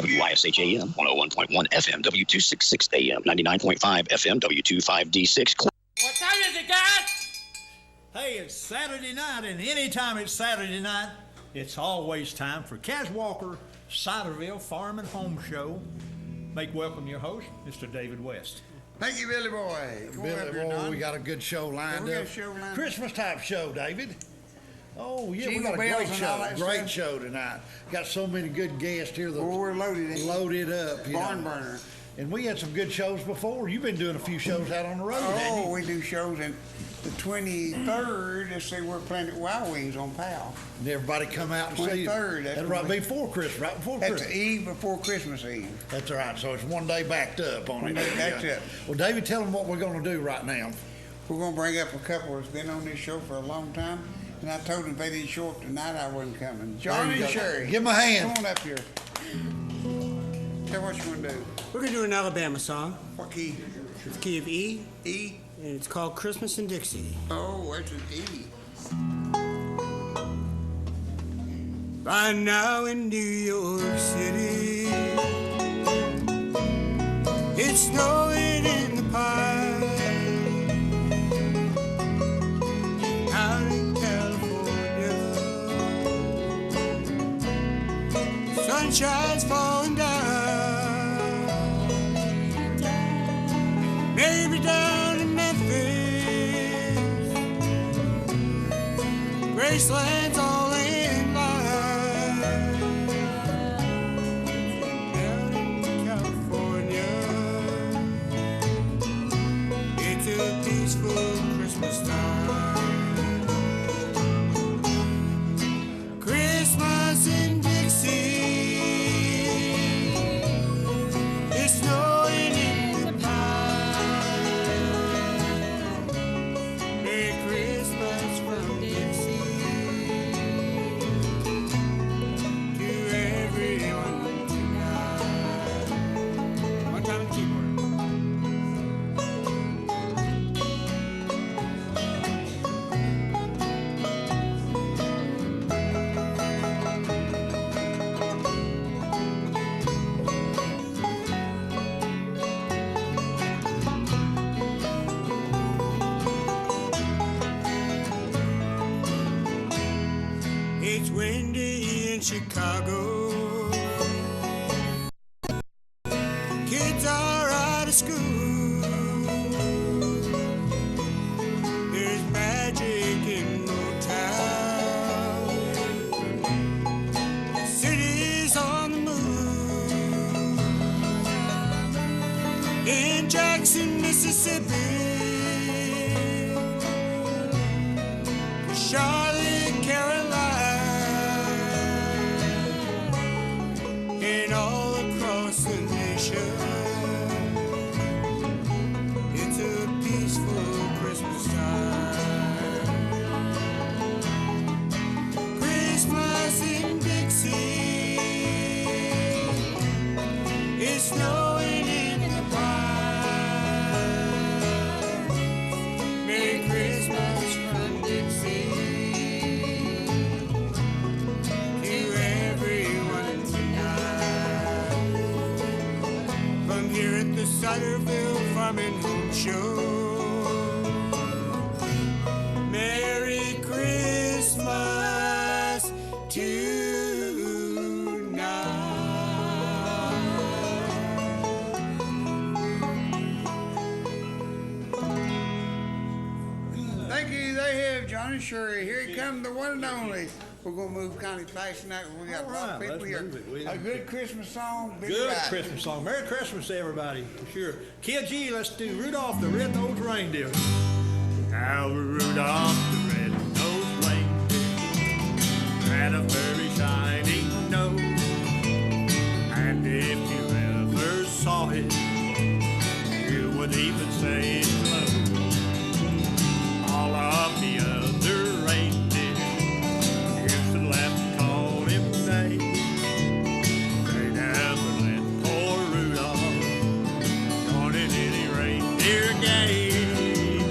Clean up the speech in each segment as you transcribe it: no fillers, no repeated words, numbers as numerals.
WISH-AM 101.1 FM, W266 AM, 99.5 FM, W25D6. What time is it, guys? Hey, it's Saturday night, and anytime it's Saturday night, it's always time for Kaz Walker Ciderville Farm and Home Show. Make welcome your host, Mr. David West. Thank you, Billy Boy. Billy Boy, we got a good show lined up. Christmas type show, David. Oh, yeah, we got a great show. Great show tonight. Got so many good guests here. We're loaded. Loaded up. Barn burner. And we had some good shows before. You've been doing a few shows out on the road, haven't you? We do shows in the 23rd. Let's see, we're playing at Wild Wings on Powell. And everybody come out and see you. 23rd. That's right before Christmas, right before Christmas. That's the eve before Christmas Eve. That's right. So it's one day backed up on it. That's it. Well, David, tell them what we're going to do right now. We're going to bring up a couple that's been on this show for a long time. And I told them if they didn't show up tonight, I wasn't coming. John and Sherry. Give them a hand. Come on up here. Tell what you want to do. We're going to do an Alabama song. What key? It's the key of E. E? And it's called Christmas in Dixie. Oh, that's an E. By now in New York City, it's snowing in the pine. Out in California, sunshine's falling down. Maybe down in Memphis, Graceland's all in line. Down in California, it's a peaceful Christmas time. Christmas in Dixie, it's snowing in the pine. Merry Christmas from Dixie to everyone tonight. One time on the keyboard. It's windy in Chicago. Kids are out of school. There's magic in Motown. The city's on the move. In Jackson, Mississippi, Charlotte, Carolina, and all across the nation, it's a peaceful Christmas time. Christmas in Dixie, it's snowing in the pine. Merry Christmas from Dixie to everyone tonight. From here at the Ciderville Farm and Home Show, Merry Christmas tonight. Thank you. They have John and Sherry. Here he comes, the one and only. We're going to move kind of fast tonight. We got a lot of people here. A good Christmas song. Good Christmas song. Merry Christmas to everybody, for sure. Kid G, let's do Rudolph the Red-Nosed Reindeer. Now Rudolph the Red-Nosed Reindeer had a very shiny nose, and if you ever saw it, you would even say it glowed. All of the other reindeer used to laugh and call him names. They never let poor Rudolph join in any reindeer game.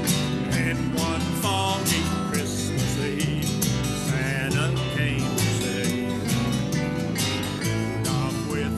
And one foggy Christmas Eve, Santa came to say, Rudolph, with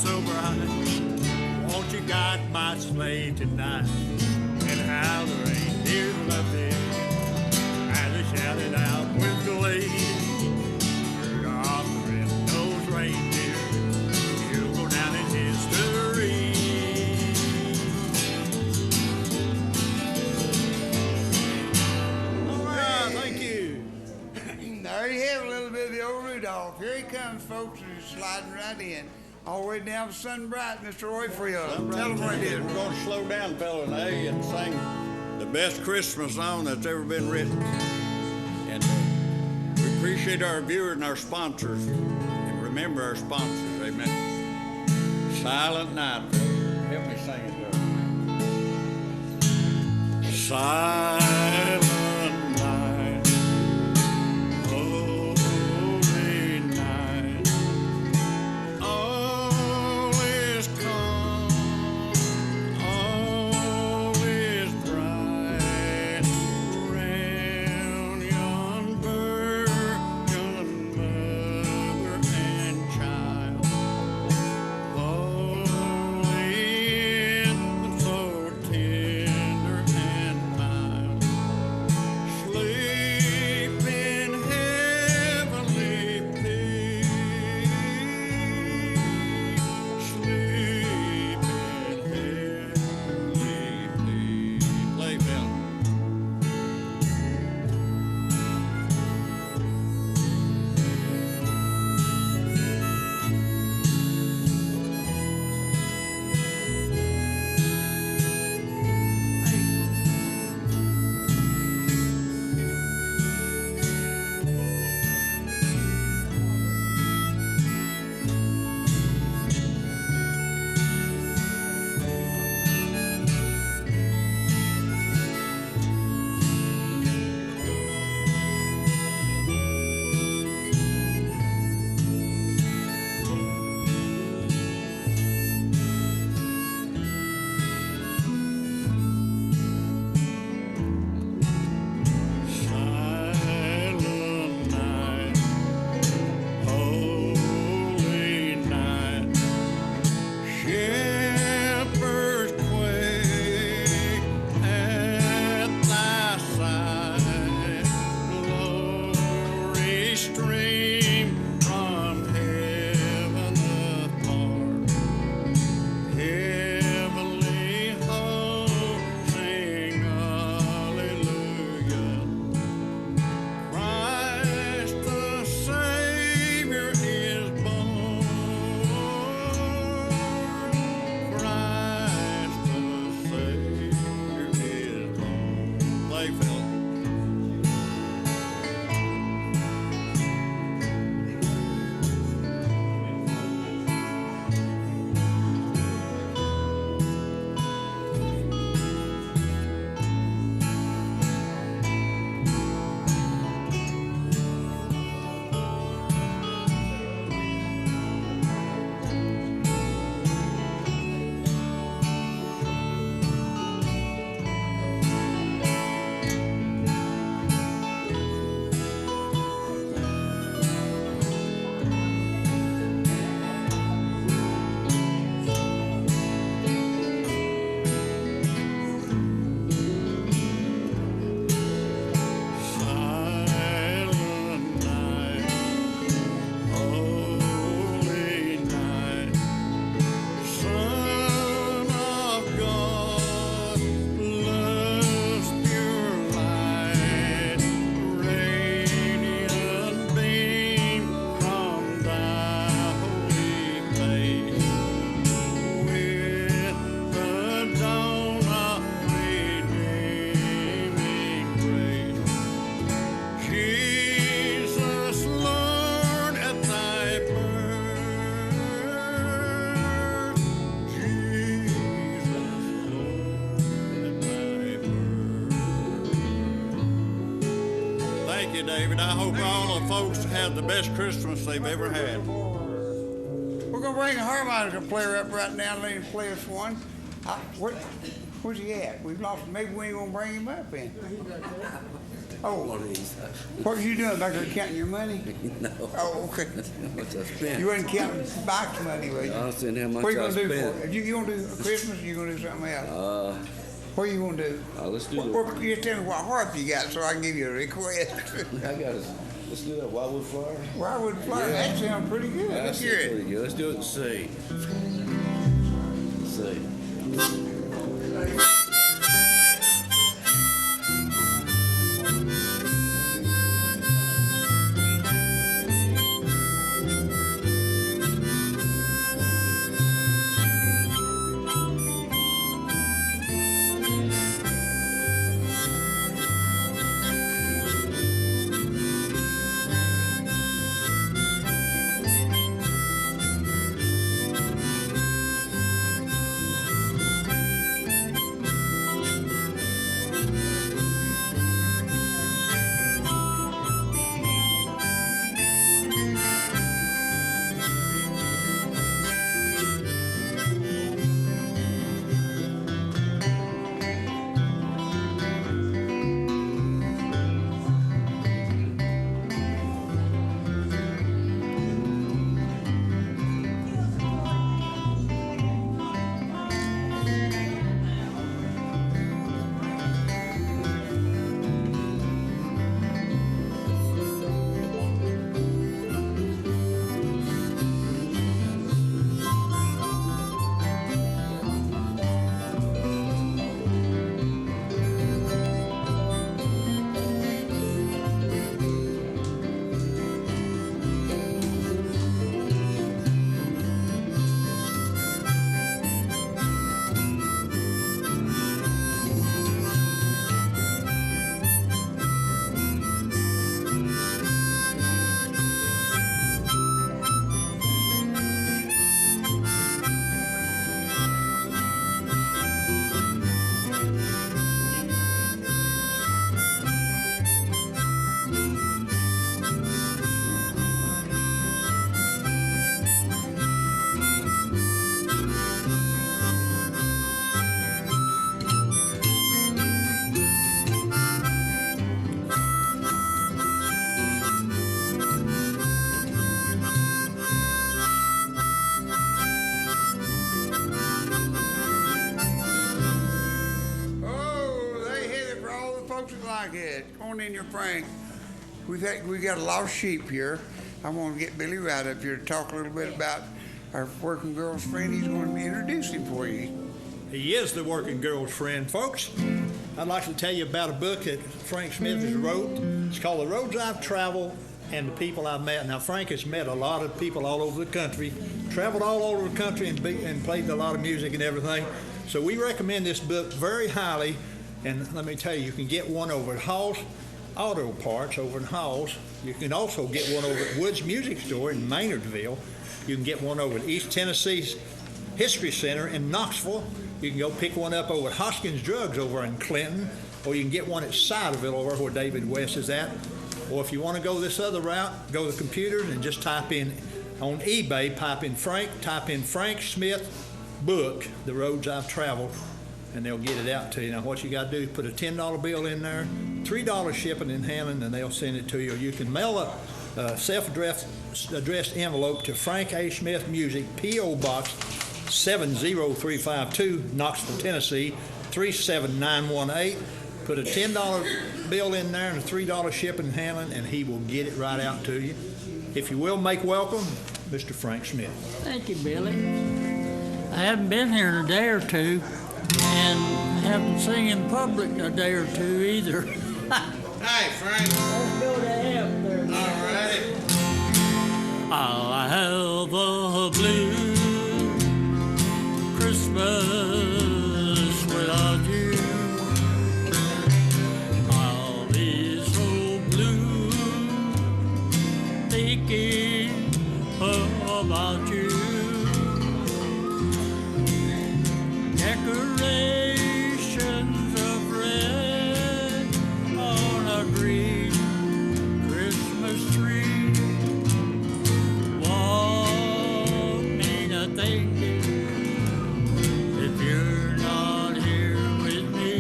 so bright. Won't you guide my sleigh tonight? And how the reindeer loved it as they shouted out with glee. Rudolph the red-nosed reindeer, he'll go down in history. All right, thank you. There you have a little bit of the old Rudolph. Here he comes, folks, and he's sliding right in. All the way down Sun Bright, Mr. Roy, for you. Tell them what it is. We're going to slow down, fella, now and sing the best Christmas song that's ever been written. And we appreciate our viewers and our sponsors. And remember our sponsors, amen. Silent Night. Help me sing it, though. Silent night, holy night, all is calm, all is bright, around yon virgin mother and child, holy infant so tender and mild, sleep in heavenly peace, sleep in heavenly peace. Play, Bill. Silent night, holy night, shepherds quake at thy side, glory stream from heaven apart, heavenly hosts sing hallelujah. Christ the Savior is born. Christ the Savior is born. Play, Phil. Silent night, holy night, Son of God, love's pure light, radiant beam from thy holy face, with the dawn of redeeming grace. Jesus, Lord, at thy birth. Jesus, Lord, at thy birth. Thank you, David. I hope all the folks have the best Christmas they've ever had. We're going to bring a harmonica player up right now. Let him play us one. Where's he at? We've lost him. Maybe we ain't going to bring him up in. One of these. What was you doing back there, counting your money? No. Oh, okay. How much I spent. You wasn't counting box money, were you? I was saying how much What you I gonna do spent. for it? You gonna do Christmas or you gonna do something else? What you gonna do? Let's do You just tell me what harp you got so I can give you a request. Let's do that Wildwood Flower. Wildwood Flower, Yeah. that sounds pretty good. Let's hear it. Pretty good. Let's do it and see. See. Come on in here, Frank. We got a lot of sheep here. I want to get Billy right up here to talk a little bit about our working girl's friend. He's going to introduce him for you. He is the working girl's friend, folks. I'd like to tell you about a book that Frank Smith has wrote. It's called The Roads I've Traveled and the People I've Met. Now, Frank has met a lot of people all over the country, traveled all over the country and played a lot of music and everything. So we recommend this book very highly. And let me tell you, you can get one over at Hall's Auto Parts over in Hall's. You can also get one over at Wood's Music Store in Maynardville. You can get one over at East Tennessee's History Center in Knoxville. You can go pick one up over at Hoskins Drugs over in Clinton, or you can get one at Ciderville over where David West is at. Or if you want to go this other route, go to the computers and just type in on eBay, type in Frank Smith book, The Roads I've Traveled, and they'll get it out to you. Now, what you got to do is put a $10 bill in there, $3 shipping and handling, and they'll send it to you. Or you can mail a self-addressed envelope to Frank A. Smith Music, P.O. Box 70352, Knoxville, Tennessee 37918. Put a $10 bill in there and a $3 shipping and handling, and he will get it right out to you. If you will, make welcome Mr. Frank Smith. Thank you, Billy. I haven't been here in a day or two, and haven't seen in public in a day or two either. Hey, Frank. Let's go to F there. All right. I'll have a blue Christmas without you. I'll be so blue thinking about you. Decorations of red on a green Christmas tree won't mean a thing if you're not here with me.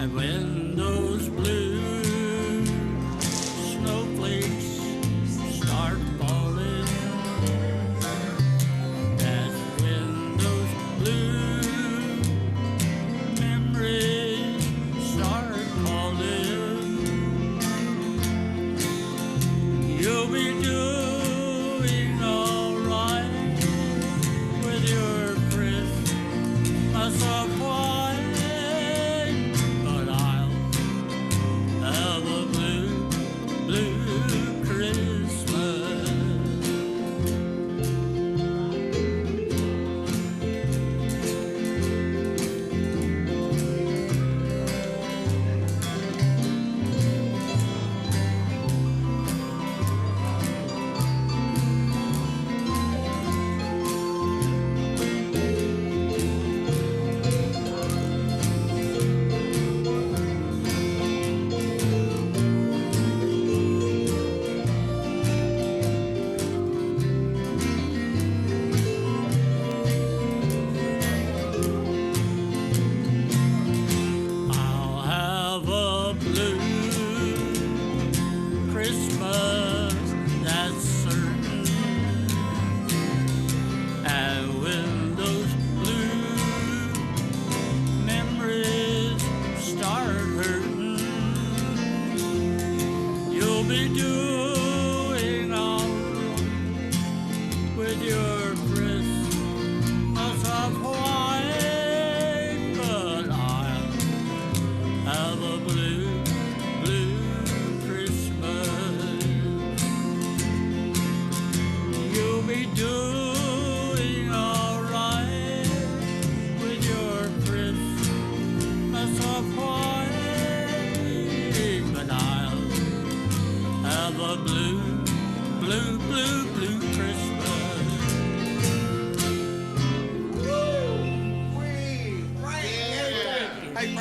And when those blue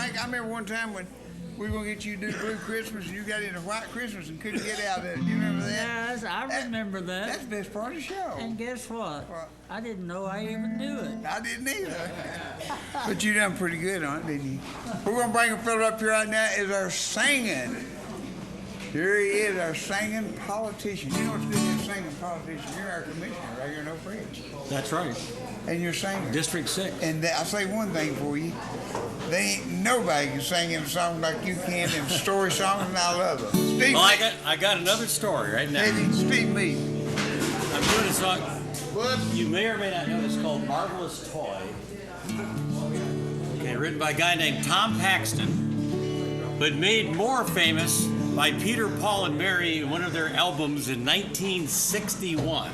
Frank, I remember one time when we were going to get you to do Blue Christmas, and you got into White Christmas and couldn't get out of it. Do you remember that? Yes, I remember that. That's the best part of the show. And guess what? What? I didn't know I even knew it. I didn't either. But you done pretty good on it, didn't you? We're going to bring a fellow up here right now is our singing. Here he is, our singing politician. You know what's good in singing politician? You're our commissioner right here in Oak Ridge. That's right. And you're singer. District 6. And I'll say one thing for you. They ain't nobody can sing in a song like you can in story songs, and I love them. Steve, Well, I got another story right now. Maybe Steve Mead. I'm doing a song. What? You may or may not know it's called Marvelous Toy. Okay, written by a guy named Tom Paxton, but made more famous by Peter, Paul, and Mary in one of their albums in 1961.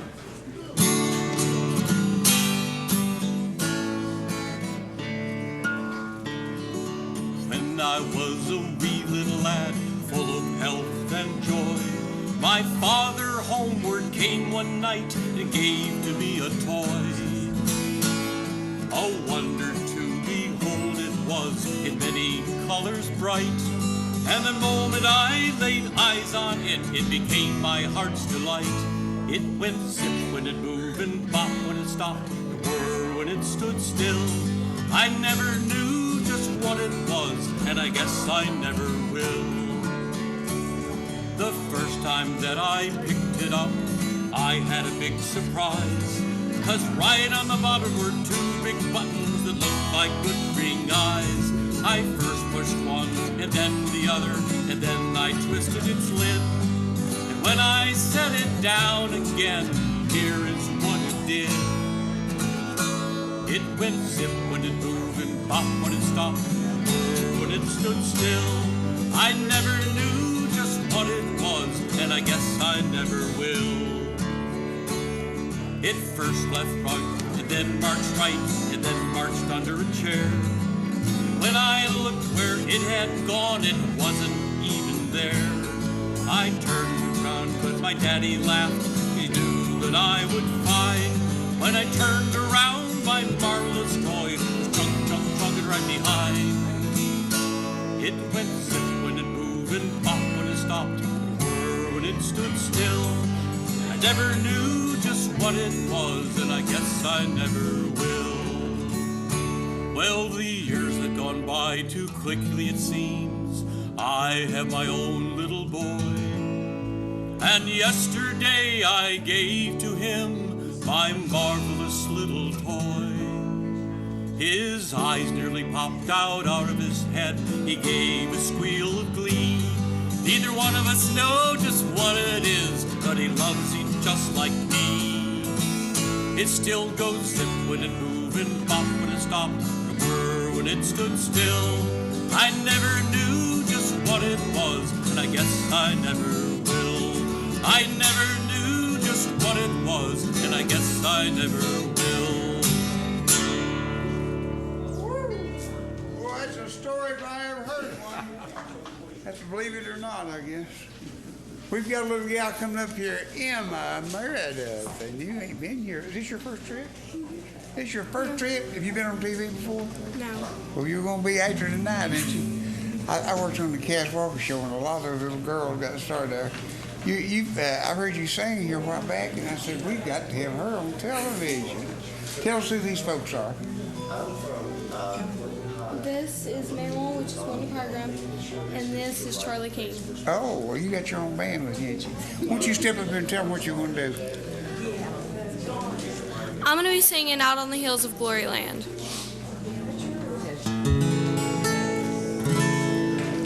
When I was a wee little lad, full of health and joy, my father homeward came one night and gave to me a toy. A wonder to behold it was, in many colors bright. And the moment I laid eyes on it, it became my heart's delight. It went zip when it moved and bop when it stopped, and whir when it stood still. I never knew just what it was, and I guess I never will. The first time that I picked it up, I had a big surprise, 'cause right on the bottom were two big buttons that looked like good ring eyes. I first pushed one, and then the other, and then I twisted its lid. And when I set it down again, here is what it did. It went zip when it moved and bop when it stopped, and whir when it stood still. I never knew just what it was, and I guess I never will. It first left right, and then marched right, and then marched under a chair. When I looked where it had gone, it wasn't even there. I turned around 'cause my daddy laughed. He knew that I would find. When I turned around, my marvelous toy was chunk right behind. It went zip when it moved and bop when it stopped, and whir when it stood still. I never knew just what it was, and I guess I never will. Well, the years have gone by too quickly, it seems. I have my own little boy. And yesterday I gave to him my marvelous little toy. His eyes nearly popped out of his head. He gave a squeal of glee. Neither one of us know just what it is, but he loves it just like me. It still goes zip when it moved and bop when it stopped, when it stood still. I never knew just what it was, and I guess I never will. I never knew just what it was, and I guess I never will. Well, that's a story if I ever heard one. That's believe it or not, I guess. We've got a little gal coming up here, Emma Meredith, and you ain't been here. Is this your first trip? This your first trip? Have you been on TV before? No. Well, you're going to be actor tonight, ain't you? I worked on the Cass Walker show, and a lot of those little girls got started there. I heard you sing here a while back, and I said, we've got to have her on television. Tell us who these folks are. This is Maryland, which is one program, and this is Charlie King. Oh, well, you got your own band with you, ain't you? Why don't you step up here and tell them what you're going to do? I'm going to be singing Out on the Hills of Glory Land.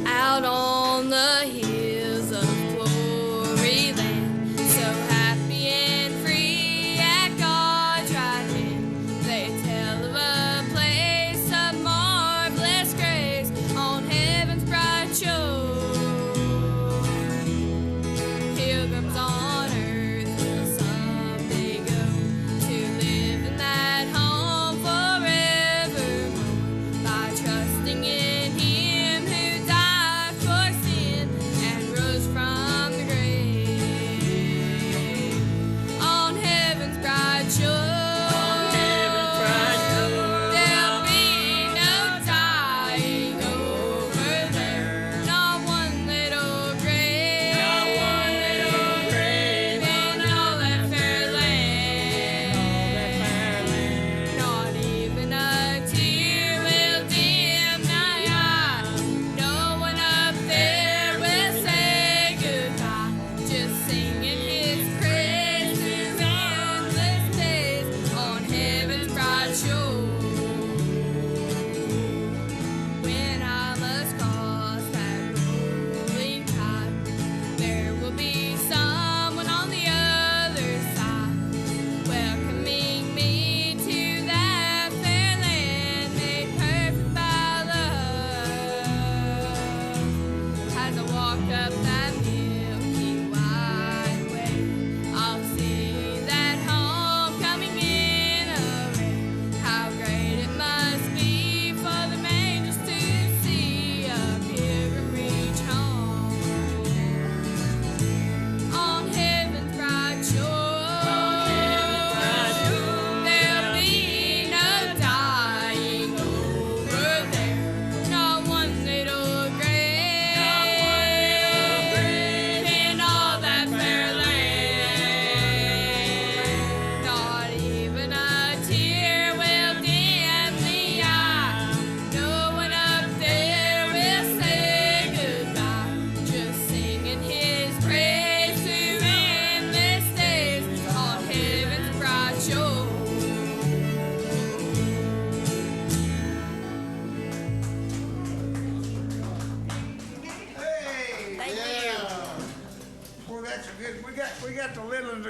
Out on the hills of glory land, so happy and free at God's right hand, they tell of a place of marvelous grace on heaven's bright shore. Pilgrims on earth will someday go to live in that home forevermore by trusting in Him who died for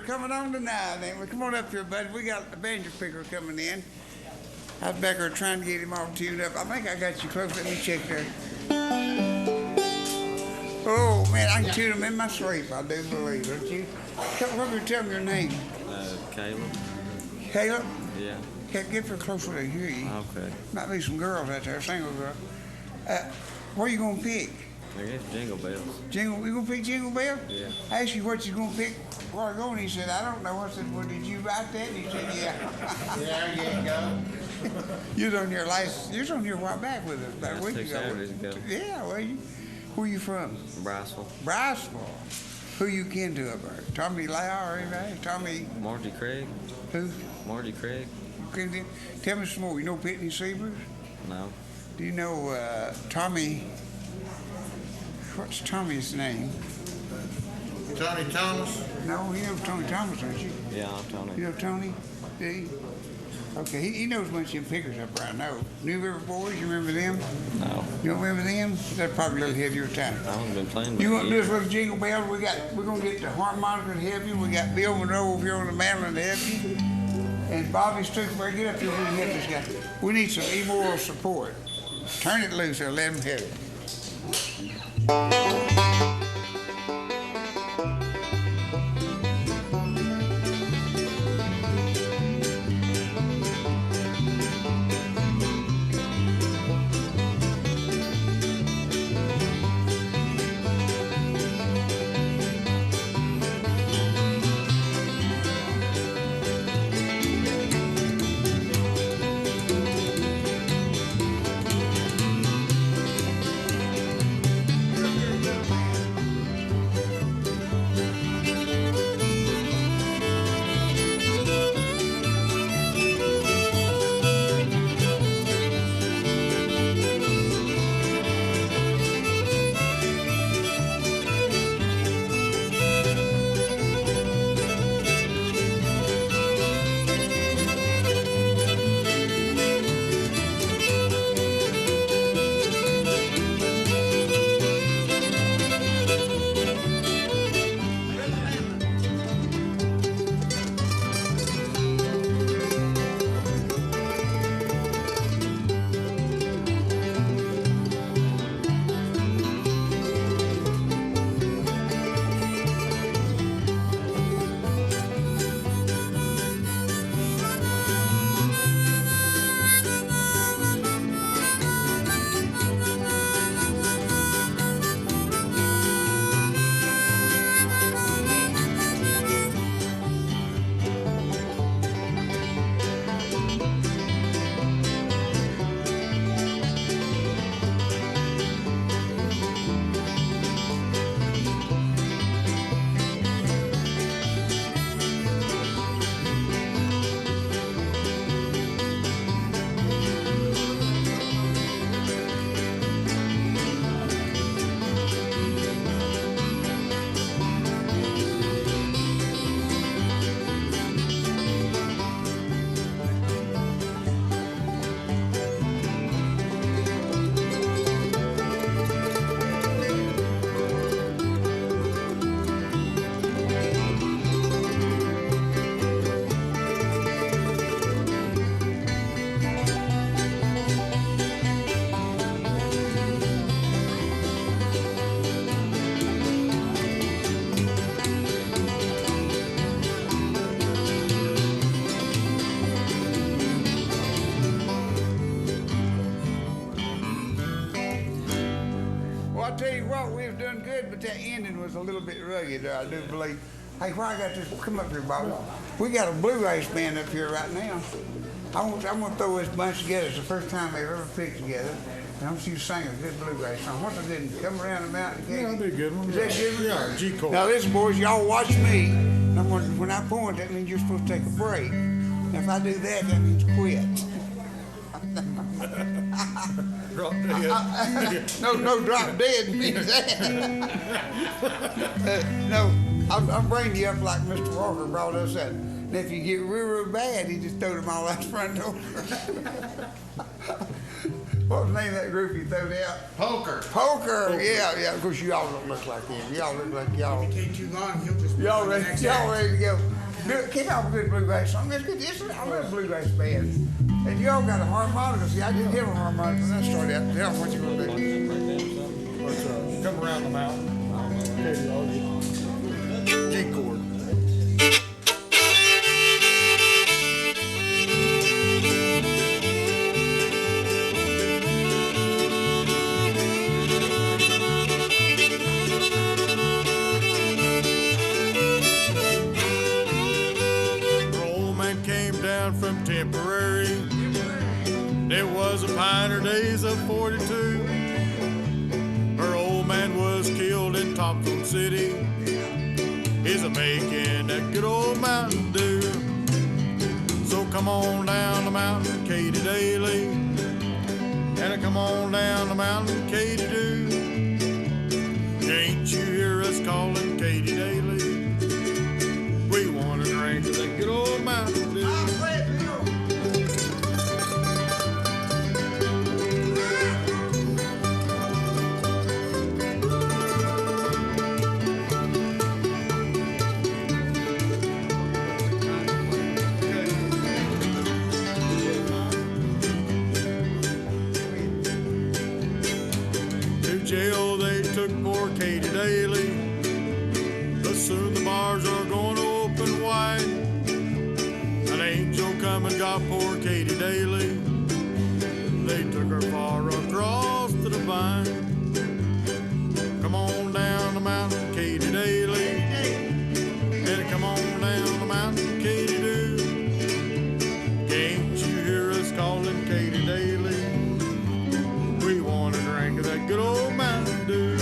coming on tonight. And come on up here, buddy. We got the banjo picker coming in. I was back there trying to get him all tuned up. I think I got you close. Let me check there. Oh, man, I can tune him in my sleep, I do believe, don't you? Tell me your name. Caleb. Caleb? Yeah. Get her closer to hear you. Okay. Might be some girls out there, single girl. What are you going to pick? I guess Jingle Bells. You going to pick Jingle Bell? Yeah. I asked you what you going to pick a while ago, and he said, I don't know. I said, well, did you write that? And he said, yeah. There you go. You was on your a while back with us, about a week 6 ago. Saturdays ago. Yeah, well, where you from? Briceville. Briceville. Who you kin to up there? Tommy Lau or anybody? Tommy? Marty Craig. Who? Marty Craig. Tell me some more. You know Pitney Sievers? No. Do you know Tommy? What's Tommy's name? Tony Thomas? No, you know Tony Thomas, don't you? Yeah, I'm Tony. You know Tony? Do you? Okay, he knows a bunch of them pickers up there, I know. New River Boys, you remember them? No. You don't remember them? They're probably a little ahead of your time. I haven't been playing with You want to you. do this with Jingle Bells? We're going to get the harmonica to help you. We got Bill Monroe over here on the mandolin to help you. And Bobby Stuckberg, get up here and help this guy. We need some immoral support. Turn it loose or let him have it. I'll tell you what, we've done good, but that ending was a little bit rugged, I do believe. Hey, why I got this? Come up here, Bobby. We got a bluegrass band up here right now. I'm gonna throw this bunch together. It's the first time they've ever picked together. And I want you to sing a good bluegrass song. What's I did? Come around the mountain. Yeah, that'll be a good one. Is that good one? Yeah, G chord. Now listen, boys, y'all watch me. When I point, that means you're supposed to take a break. Now if I do that, that means quit. Drop dead. No, drop dead means that. No, I'm bringing you up like Mr. Walker brought us up. And if you get real bad, he just throw them all out the front door. What was the name of that group you threw out? Poker. Poker. Yeah. Of course, y'all don't look like them. Y'all look like y'all. If you take too long, he'll just. Y'all ready to go. Get off a good bluegrass song. Let's get this. I love bluegrass bands. And y'all got a harmonica. See, I didn't have a harmonica when I started out. Tell them what you gonna do. Come around the mountain. G chord. Rowan came down from Temporary. It was the pioneer days of 42. Her old man was killed in Topsail City. He's a making that good old Mountain Dew. So come on down the mountain, Katy Daly. And come on down the mountain, Katy Dew. Can't you hear us calling Katy Daly? We want to drink of that good old Mountain Dew. Jail they took poor Katy Daly, but soon the bars are going to open wide. An angel come and got poor Katy Daly. They took her far across the divine. Come on down the mountain, Katy Daly, and come on down the mountain, Katy Dew. Can't you hear us calling Katy Daly? We want to drink of that good old Mountain Dew.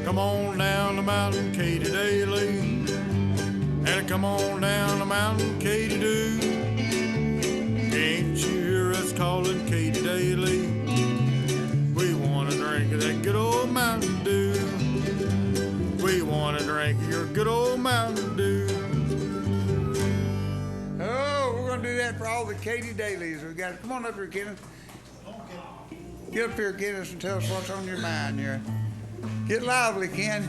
Come on down the mountain, Katy Daly, and come on down the mountain, Katy Dew. Can't you hear us calling Katy Daly? We want to drink of that good old Mountain Dew. We want to drink of your good old Mountain Dew. Oh, we're gonna do that for all the Katy Dalys. We got. Come on up here, Kenneth. Get up here, Kenneth, and tell us what's on your mind here. Get lively, Ken.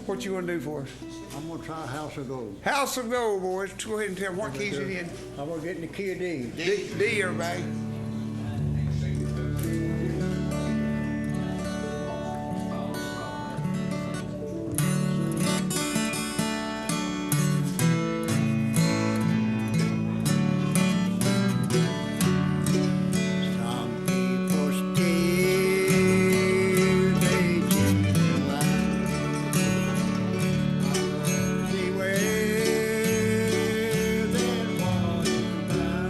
What you want to do for us? I'm gonna try House of Gold. House of Gold, boys. Go ahead and tell them what keys it in. I'm gonna get in the key of D. D, everybody. Some people still they change their lives. See where they're walking by.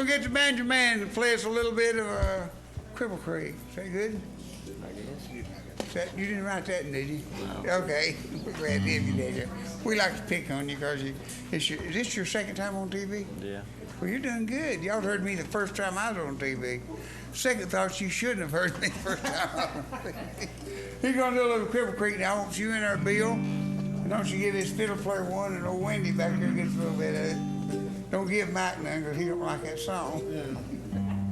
get the banjo man to play us a little bit of Cripple Creek. Is that good? You didn't write that, did you? No. Okay. We're glad if you did. We like to pick on you because is this your second time on TV? Yeah. Well, you're doing good. Y'all heard me the first time I was on TV. Second thoughts, you shouldn't have heard me the first time I was on TV. He's going to do a little Cripple Creek now. I want you in there, Bill. And don't you give this fiddle player one, and old Wendy back there gets a little bit of it. Don't give Mike none because he don't like that song. Yeah.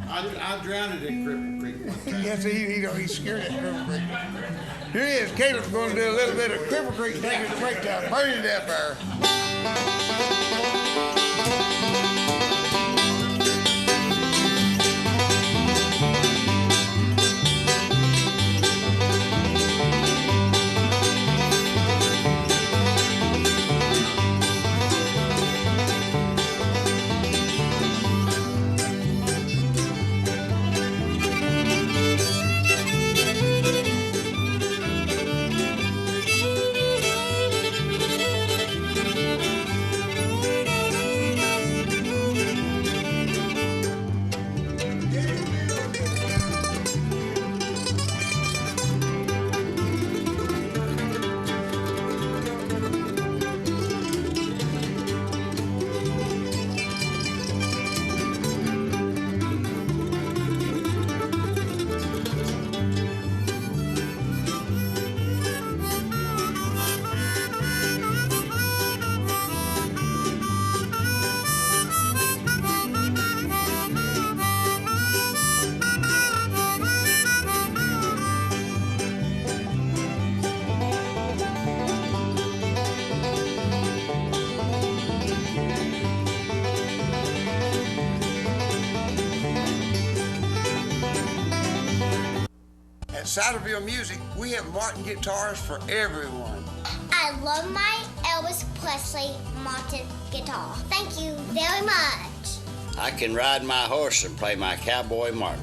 I drowned it in Cripple Creek one time. Yes, he's scared of Cripple Creek. Here he is. Caleb's going to do a little bit of Cripple Creek. Take it to breakdown. Burn it up there. Ciderville Music, we have Martin guitars for everyone. I love my Elvis Presley Martin guitar. Thank you very much. I can ride my horse and play my cowboy Martin.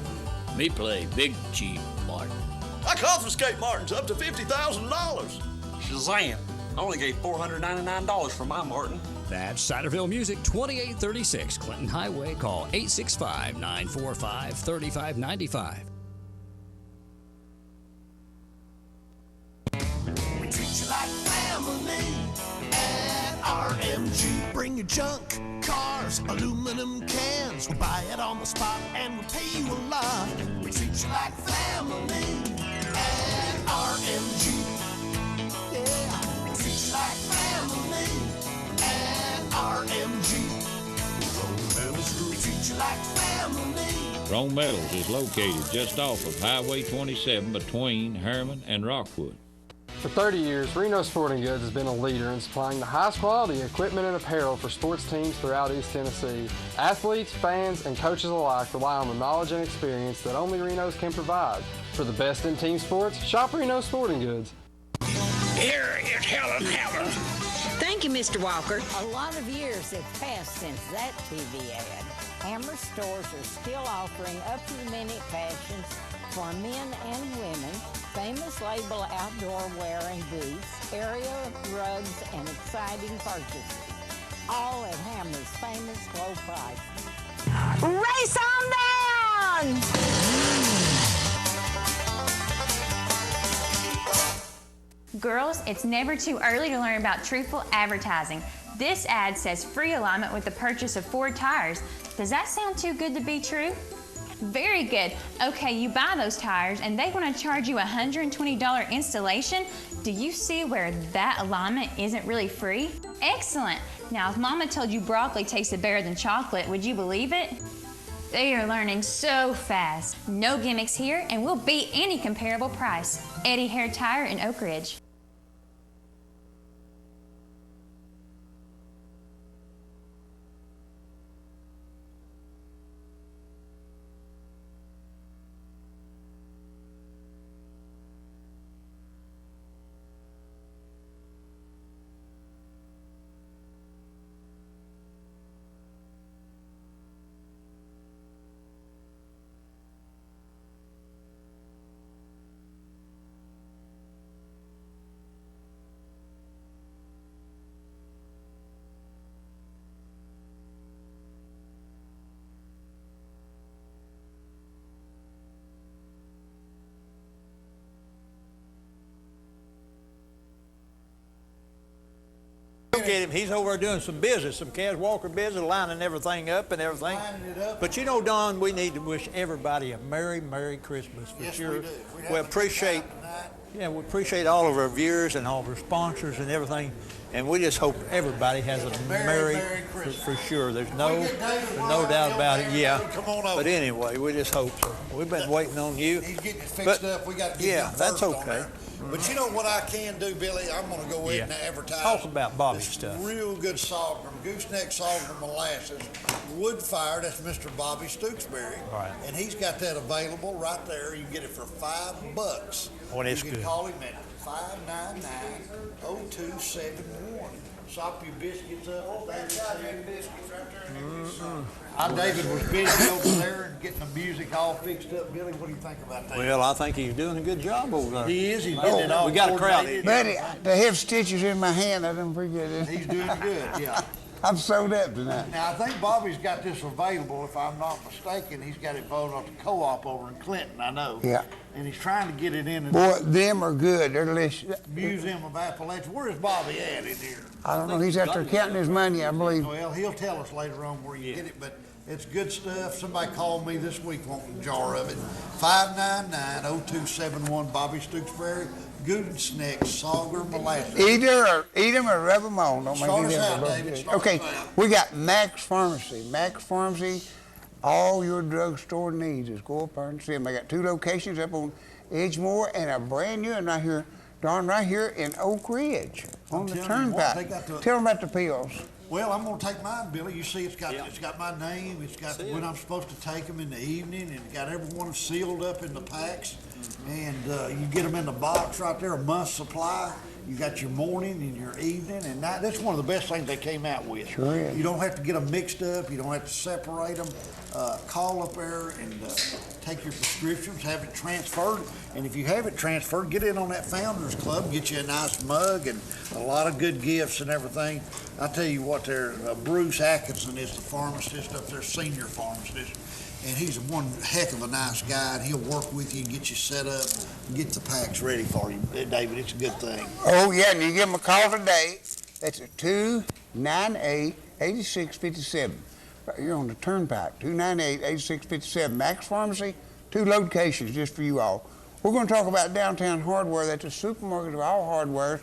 Me play Big Chief Martin. I confiscate Martins up to $50,000. Shazam! I only gave $499 for my Martin. That's Ciderville Music, 2836 Clinton Highway. Call 865-945-3595. We treat you like family at RMG. Bring your junk, cars, aluminum cans. We'll buy it on the spot and we'll pay you a lot. We treat you like family at RMG. Yeah, we treat you like family at RMG. We treat you like family. Rome Metals is located just off of Highway 27 between Harriman and Rockwood. For 30 years, Reno Sporting Goods has been a leader in supplying the highest quality equipment and apparel for sports teams throughout East Tennessee. Athletes, fans, and coaches alike rely on the knowledge and experience that only Reno's can provide. For the best in team sports, shop Reno Sporting Goods. Here is Helen Hammer. Thank you, Mr. Walker. A lot of years have passed since that TV ad. Hammer stores are still offering up-to-the-minute fashions for men and women, famous label outdoor wear and boots, area rugs, and exciting purchases. All at Hammer's famous low price. Race on down! Girls, it's never too early to learn about truthful advertising. This ad says free alignment with the purchase of 4 tires. Does that sound too good to be true? Very good. Okay, you buy those tires and they want to charge you $120 installation. Do you see where that alignment isn't really free? Excellent. Now, if Mama told you broccoli tasted better than chocolate, would you believe it? They are learning so fast. No gimmicks here, and we'll beat any comparable price. Eddie Hair Tire in Oak Ridge. look at him. He's over there doing some business, some Cas Walker business, lining everything up and everything. Lining it up. But you know, Don, we need to wish everybody a Merry Christmas for sure. We do. We appreciate all of our viewers and all of our sponsors and everything. And we just hope everybody has a Merry Christmas for sure. There's no doubt about it. Yeah. Come on over. But anyway, we just hope so. We've been waiting on you. He's getting it fixed up. We got to get him that's first on okay. there. But you know what I can do, Billy? I'm going to go ahead and advertise. Talk about Bobby's this stuff. Real good sorghum, gooseneck sorghum molasses, wood fired. That's Mr. Bobby Stooksbury. Right. And he's got that available right there. You can get it for $5. Oh, and it's you good. can call him at 599-0271. Sop your biscuits up. David was busy over there and getting the music all fixed up. Billy, what do you think about that? Well, I think he's doing a good job over there. He is. He's getting it all. We got a crowd. Buddy, the hip stitches in my hand, I didn't forget it. He's doing good, yeah. I'm sewed up tonight. Now, I think Bobby's got this available, if I'm not mistaken. He's got it voted off the co-op over in Clinton, I know. Yeah. And he's trying to get it in Boy, them are good. They're delicious. Museum of Appalachia. Where is Bobby at in here? I don't know. He's out there counting his money, I believe. Well, he'll tell us later on where you get it, but it's good stuff. Somebody called me this week wanting a jar of it. 599-0271, Bobby Stooksbury. Gooseneck, sorghum, molasses. Eat them or rub them on. Don't make Start any us out, difference. David. Start Okay, us out. we got Max Pharmacy. Max Pharmacy, all your drugstore needs is go up there and see them. They got 2 locations up on Edgemore and a brand new one right here in Oak Ridge on the turnpike. Tell them about the pills. Well, I'm going to take mine, Billy. You see, it's got my name. It's got when I'm supposed to take them in the evening, and it's got everyone sealed up in the packs. And you get them in the box right there, a month's supply. You got your morning and your evening and night. That's one of the best things they came out with. Sure is. You don't have to get them mixed up. You don't have to separate them. Call up there and take your prescriptions, have it transferred. And if you have it transferred, get in on that Founders Club, get you a nice mug and a lot of good gifts and everything. I tell you what, Bruce Atkinson is the pharmacist up there, senior pharmacist. And he's one heck of a nice guy, and he'll work with you and get you set up and get the packs ready for you. David, it's a good thing. Oh, yeah, and you give them a call today. That's a 298-8657. You're on the turnpike, 298-8657. Max Pharmacy, 2 locations just for you all. We're going to talk about Downtown Hardware. That's a supermarket of all hardwares.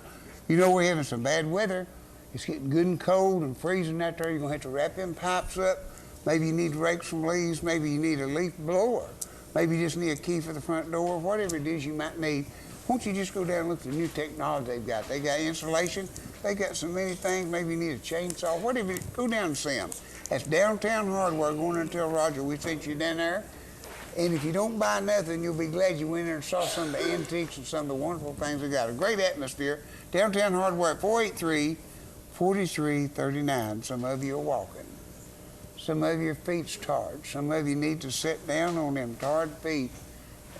You know we're having some bad weather. It's getting good and cold and freezing out there. You're going to have to wrap them pipes up. Maybe you need to rake some leaves. Maybe you need a leaf blower. Maybe you just need a key for the front door. Whatever it is you might need. Won't you just go down and look at the new technology they've got? They got insulation. They got so many things. Maybe you need a chainsaw. Whatever. Go down and see them. That's Downtown Hardware. Going and tell Roger we sent you down there. And if you don't buy nothing, you'll be glad you went there and saw some of the antiques and some of the wonderful things they got. A great atmosphere. Downtown Hardware at 483-4339. Some of you are walking. Some of your feet's tarred. Some of you need to sit down on them tarred feet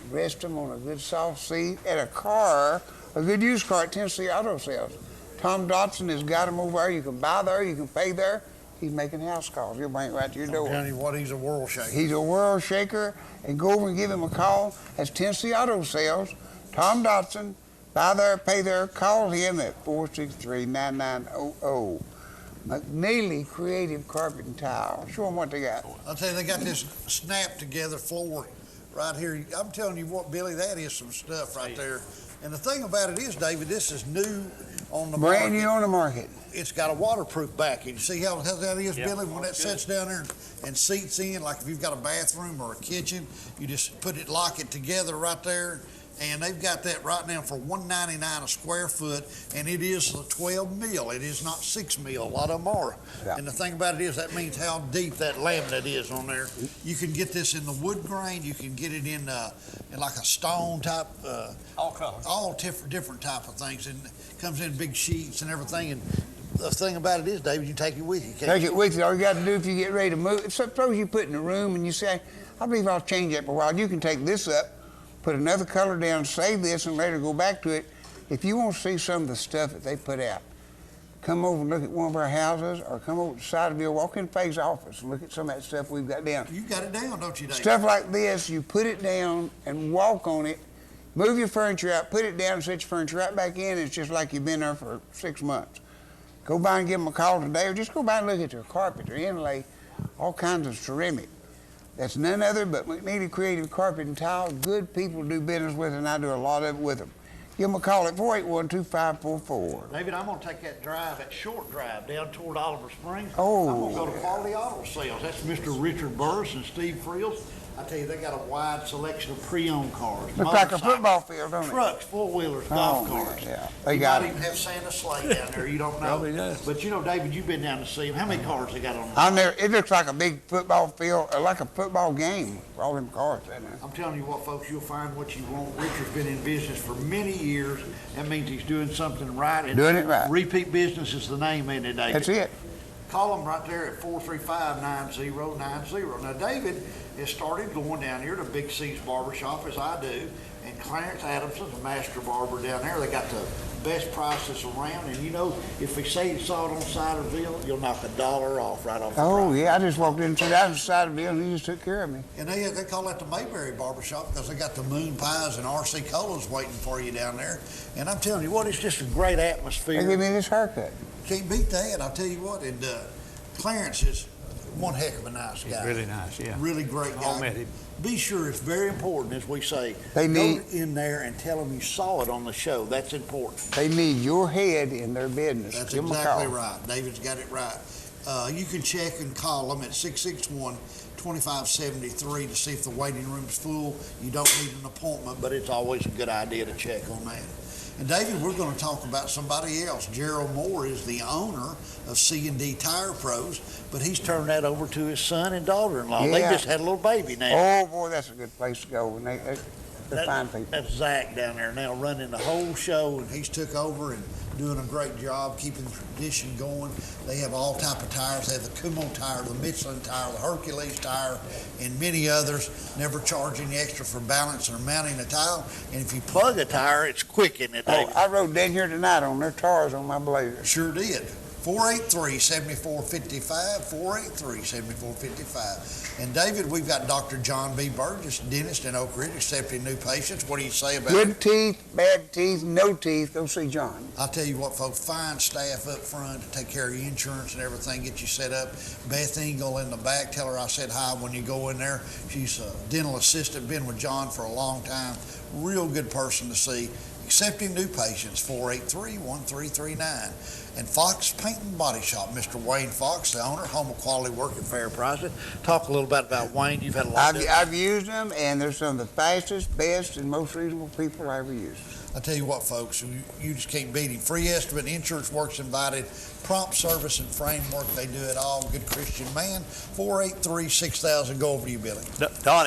and rest them on a good soft seat at a car, a good used car at Tennessee Auto Sales. Tom Dotson has got them over there. You can buy there, you can pay there. He's making house calls. He'll bring it right to your door. I'm telling you what, he's a world shaker. He's a world shaker. And go over and give him a call. That's Tennessee Auto Sales. Tom Dotson. Buy there, pay there. Call him at 463-9900. McNeely Creative Carpet and Tile. Show them what they got. I'll tell you, they got this snap together floor right here. I'm telling you what, Billy, that is some stuff right there. And the thing about it is, David, this is new on the market. Brand new on the market. It's got a waterproof backing. You see how that is, Billy? When that sits down there and seats in, like if you've got a bathroom or a kitchen, you just lock it together right there. And they've got that right now for $199 a square foot, and it is a 12 mil. It is not 6 mil. A lot of them are. Yeah. And the thing about it is that means how deep that laminate is on there. You can get this in the wood grain. You can get it in like a stone type. All colors. All different type of things, and it comes in big sheets and everything. And the thing about it is, David, you take it with you. Take it with you. All you got to do if you get ready to move, suppose you put it in a room and you say, I believe I'll change that for a while. You can take this up, put another color down, save this, and later go back to it. If you want to see some of the stuff that they put out, come over and look at one of our houses, or come over to Ciderville, walk in Faye's office and look at some of that stuff we've got down. You got it down, don't you, Dave? Stuff like this, you put it down and walk on it, move your furniture out, put it down, and set your furniture right back in. It's just like you've been there for 6 months. Go by and give them a call today, or just go by and look at their carpet, their inlay, all kinds of ceramic. That's none other but McNeely Creative Carpet and Tile. Good people to do business with, and I do a lot of it with them. Give them a call at 481-2544. David, I'm going to take that short drive down toward Oliver Springs. Oh. I'm going to go to Quality Auto Sales. That's Mr. Richard Burris and Steve Frills. I tell you, they got a wide selection of pre-owned cars. Looks like a football field, don't it? Trucks, four-wheelers, golf Oh, cars. yeah. They They got might it. even have Santa sleigh down there. You don't know. Probably does. But you know, David, you've been down to see them. How many cars they got on I never, it looks like a big football field, or like a football game for all them cars in there. I'm telling you what, folks, you'll find what you want. Richard's been in business for many years. That means he's doing something right. And Doing it right. Repeat business is the name, ain't it, David? That's it. Call them right there at 435-9090. Now, David has started going down here to Big C's Barbershop, as I do, and Clarence Adamson's a master barber down there. They got the best prices around, and you know, if they say you saw it on Ciderville, you'll knock $1 off right off the Oh, price. yeah, I just walked into that on the side of the building, and he just took care of me. And they call that the Mayberry Barbershop because they got the moon pies and RC Colas waiting for you down there. And I'm telling you what, it's just a great atmosphere. They gave me this haircut. Can't beat that, I'll tell you what. And Clarence is one heck of a nice guy. Really nice, yeah. Really great guy. All met him. Be sure it's very important, as we say, They need- go in there and tell them you saw it on the show. That's important. They need your head in their business. That's Give 'em a exactly call. right. David's got it right. You can check and call them at 661-2573 to see if the waiting room's full. You don't need an appointment, but it's always a good idea to check on that. And David, we're going to talk about somebody else. Gerald Moore is the owner of C&D Tire Pros, but he's turned that over to his son and daughter-in-law. They Yeah. just had a little baby now. Oh, boy, that's a good place to go. And they're fine people. That's Zach down there now running the whole show, and he's took over and doing a great job keeping the tradition going. They have all type of tires. They have the Kumho tire, the Michelin tire, the Hercules tire, and many others. Never charging you extra for balancing or mounting a tile. And if you plug a tire, it's quick, isn't it, Oh, David? I rode down here tonight on their tires on my Blazer. Sure did. 483-7455, 483-7455. And David, we've got Dr. John B. Burgess, dentist in Oak Ridge, accepting new patients. What do you say about it? Good teeth, bad teeth, no teeth. Go see John. I'll tell you what, folks, fine staff up front to take care of your insurance and everything, get you set up. Beth Engel in the back, tell her I said hi when you go in there. She's a dental assistant, been with John for a long time. Real good person to see. Accepting new patients, 483-1339. And Fox Paint and Body Shop, Mr. Wayne Fox, the owner, home of quality work at fair prices. Talk a little bit about Wayne. You've had a lot of I've used them, and they're some of the fastest, best, and most reasonable people I ever used. I tell you what, folks, you just can't beat him. Free estimate, insurance works invited, prompt service and framework. They do it all. Good Christian man. 483-6000. Go over to you, Billy. Don,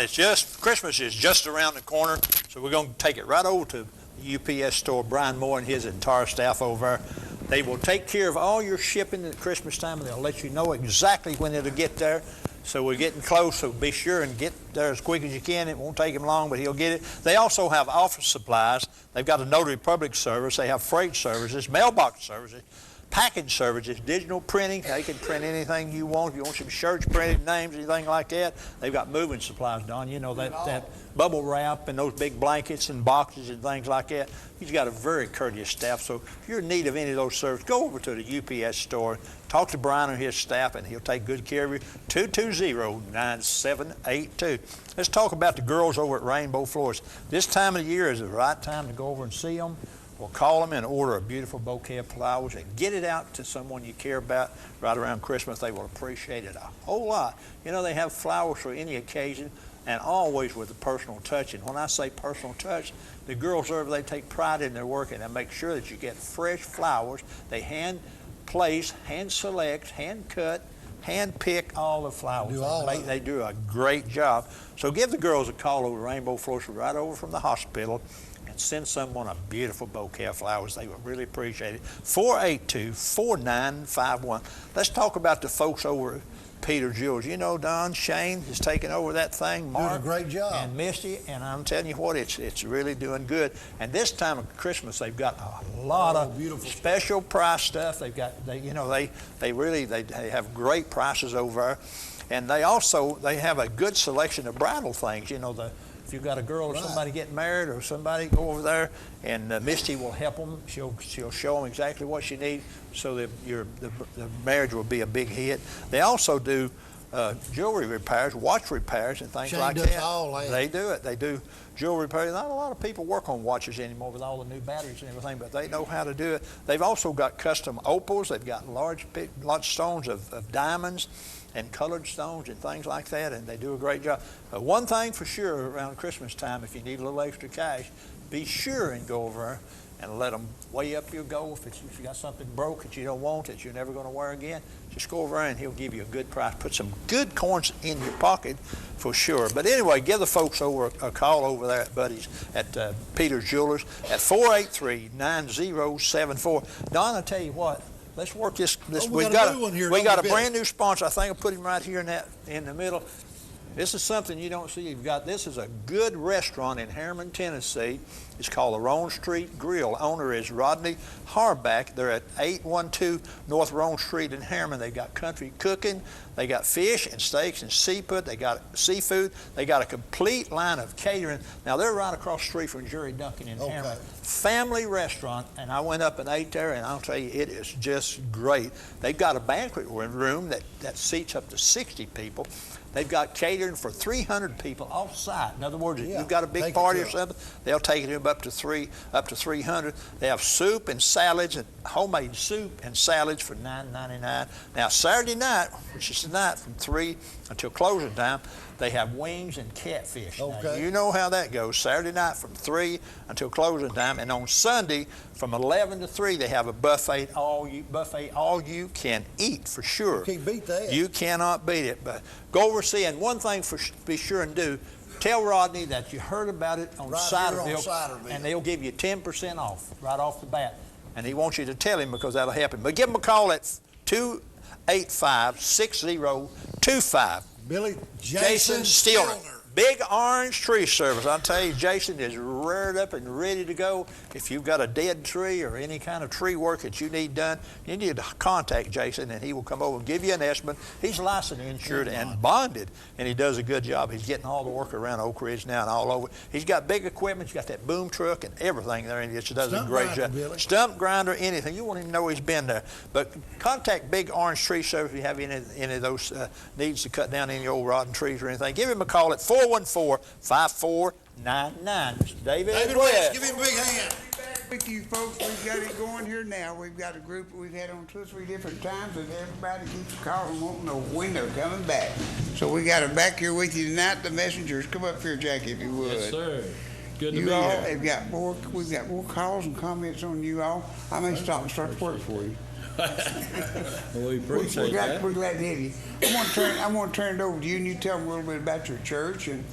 Christmas is just around the corner, so we're going to take it right over to the UPS store. Brian Moore and his entire staff over there. They will take care of all your shipping at Christmas time, and they'll let you know exactly when it'll get there. So we're getting close, so be sure and get there as quick as you can. It won't take him long, but he'll get it. They also have office supplies. They've got a notary public service. They have freight services, mailbox services, package services, digital printing. They can print anything you want. If you want some shirts printed, names, anything like that. They've got moving supplies, Don. You know, that bubble wrap and those big blankets and boxes and things like that. He's got a very courteous staff. So if you're in need of any of those services, go over to the UPS store. Talk to Brian and his staff, and he'll take good care of you. 220-9782. Let's talk about the girls over at Rainbow Floors. This time of the year is the right time to go over and see them, or call them and order a beautiful bouquet of flowers and get it out to someone you care about right around Christmas. They will appreciate it a whole lot. You know, they have flowers for any occasion, and always with a personal touch. And when I say personal touch, the girls over, they take pride in their work, and they make sure that you get fresh flowers. They hand place, hand select, hand cut, hand pick all the flowers. They do a great job. So give the girls a call over Rainbow Floors, right over from the hospital, and send someone a beautiful bouquet of flowers. They would really appreciate it. 482-4951. Let's talk about the folks over at Peter Jewelers. You know, Don, Shane is taking over that thing. Mark, doing a great job. And Misty, and I'm telling you what, it's really doing good. And this time of Christmas, they've got a lot of beautiful special price stuff. They've got, they have great prices over there. And they have a good selection of bridal things. You know, the If you've got a girl or somebody getting married or somebody, go over there, and Misty will help them. She'll show them exactly what you need so that the marriage will be a big hit. They also do jewelry repairs, watch repairs, and things like that. They do it. They do jewelry repairs. Not a lot of people work on watches anymore with all the new batteries and everything, but they know how to do it. They've also got custom opals. They've got large stones of diamonds and colored stones and things like that, and they do a great job. One thing for sure around Christmas time, if you need a little extra cash, be sure and go over there and let them weigh up your gold. If you got something broke that you don't want, that you're never going to wear again, just go over there and he'll give you a good price. Put some good coins in your pocket for sure. But anyway, give the folks over a call over there at Buddy's at Peter's Jewelers at 483-9074. Don, I tell you what, let's work this. We got a brand new sponsor. I think I'll put him right here in the middle. This is something you don't see. This is a good restaurant in Harriman, Tennessee. It's called the Rowan Street Grill. Owner is Rodney Harback. They're at 812 North Rowan Street in Harriman. They've got country cooking. They got fish and steaks and seafood. They got seafood. They got a complete line of catering. Now, they're right across the street from Jerry Duncan in Harriman. Family restaurant, and I went up and ate there, and I'll tell you, it is just great. They've got a banquet room that seats up to 60 people. They've got catering for 300 people off-site. In other words, if you've got a big party or something, they'll take it up to 300. They have soup and salads, and homemade soup and salads for $9.99. Now, Saturday night, which is tonight from 3 until closing time, they have wings and catfish. Now, you know how that goes. Saturday night from 3 until closing time, and on Sunday from 11 to 3, they have a buffet all you can eat for sure. You can't beat that. You cannot beat it. But go over see, and one thing be sure and do, tell Rodney that you heard about it on Ciderville, and they'll give you 10% off right off the bat. And he wants you to tell him because that'll help him. But give him a call at 285-6025. Billy Jason Steelner. Big Orange Tree Service. I'll tell you, Jason is reared up and ready to go. If you've got a dead tree or any kind of tree work that you need done, you need to contact Jason, and he will come over and give you an estimate. He's licensed, insured, and bonded, and he does a good job. He's getting all the work around Oak Ridge now and all over. He's got big equipment. He's got that boom truck and everything there, and he just does a great job. Stump grinder, anything. You won't even know he's been there. But contact Big Orange Tree Service if you have any of those needs to cut down any old rotten trees or anything. Give him a call at 414-5499. Mr. David West. Give him a big hand. With you folks, we've got it going here now. We've got a group we've had on 2 or 3 different times, and everybody keeps calling, wanting to know when they're coming back. So we got them back here with you tonight. The messengers, come up here, Jackie, if you would. Yes, sir. Good to you be all here. have got more. We've got more calls and comments on you all. I may stop and start to work for you. We appreciate that. We're glad to have you. I want to turn it over to you, and you tell them a little bit about your church and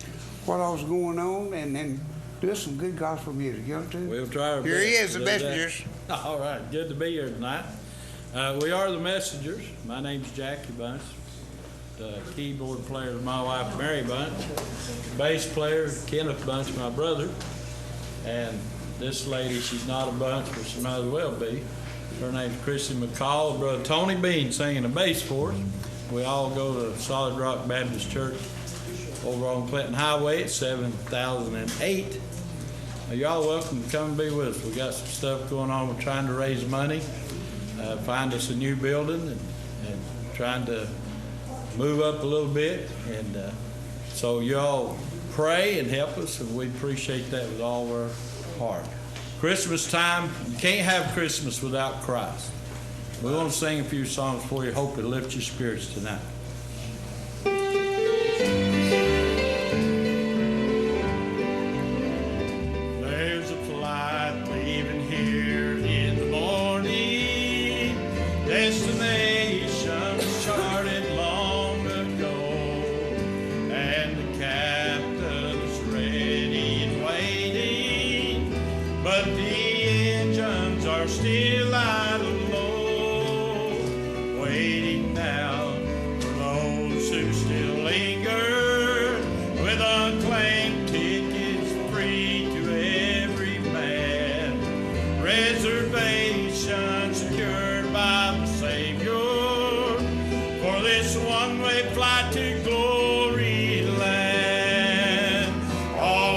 what all's going on, and then do some good gospel music. You know what I'm We'll try our best. Here he is, the to do that. messengers. All right, good to be here tonight. We are the messengers. My name's Jackie Bunch. The keyboard player is my wife, Mary Bunch. Bass player, Kenneth Bunch, my brother. And this lady, she's not a bunch, but she might as well be. Her name's Chrissy McCall. Brother Tony Bean singing the bass for us. We all go to Solid Rock Baptist Church over on Clinton Highway at 7008. Y'all welcome to come and be with us. We got some stuff going on. We're trying to raise money, find us a new building, and trying to move up a little bit. And so y'all pray and help us, and we appreciate that with all of our heart. Christmas time, you can't have Christmas without Christ. We want to sing a few songs for you. Hope it lifts your spirits tonight. There's a flight leaving here in the morning, destination charted long ago, and the captain's ready and waiting, but the engines are still idle low, waiting now for those who still linger with unclaimed tickets free to every man, reservation secured by the Savior for this one-way flight to glory land. All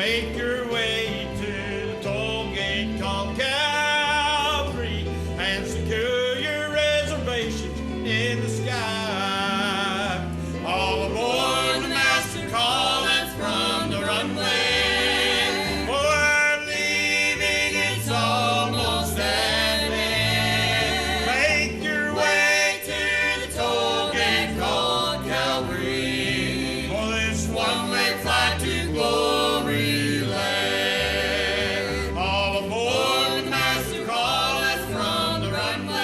make your way to the toll gate called Calvary and secure your reservations in the sky. All aboard, the master calleth from the runway. For leaving, it's almost at hand. Make your way to the toll gate called Calvary for this one-way flight to glory land. All aboard, the master calleth from the runway.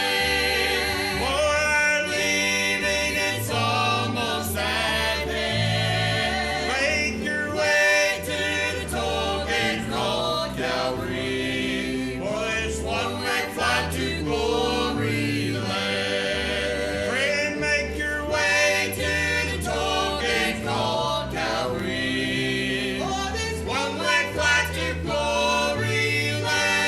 For leaving, it's almost at hand. Make your way to the toll gate called Calvary for this one-way flight to glory land. Friend, make your way to the toll gate called Calvary for this one-way flight to glory land.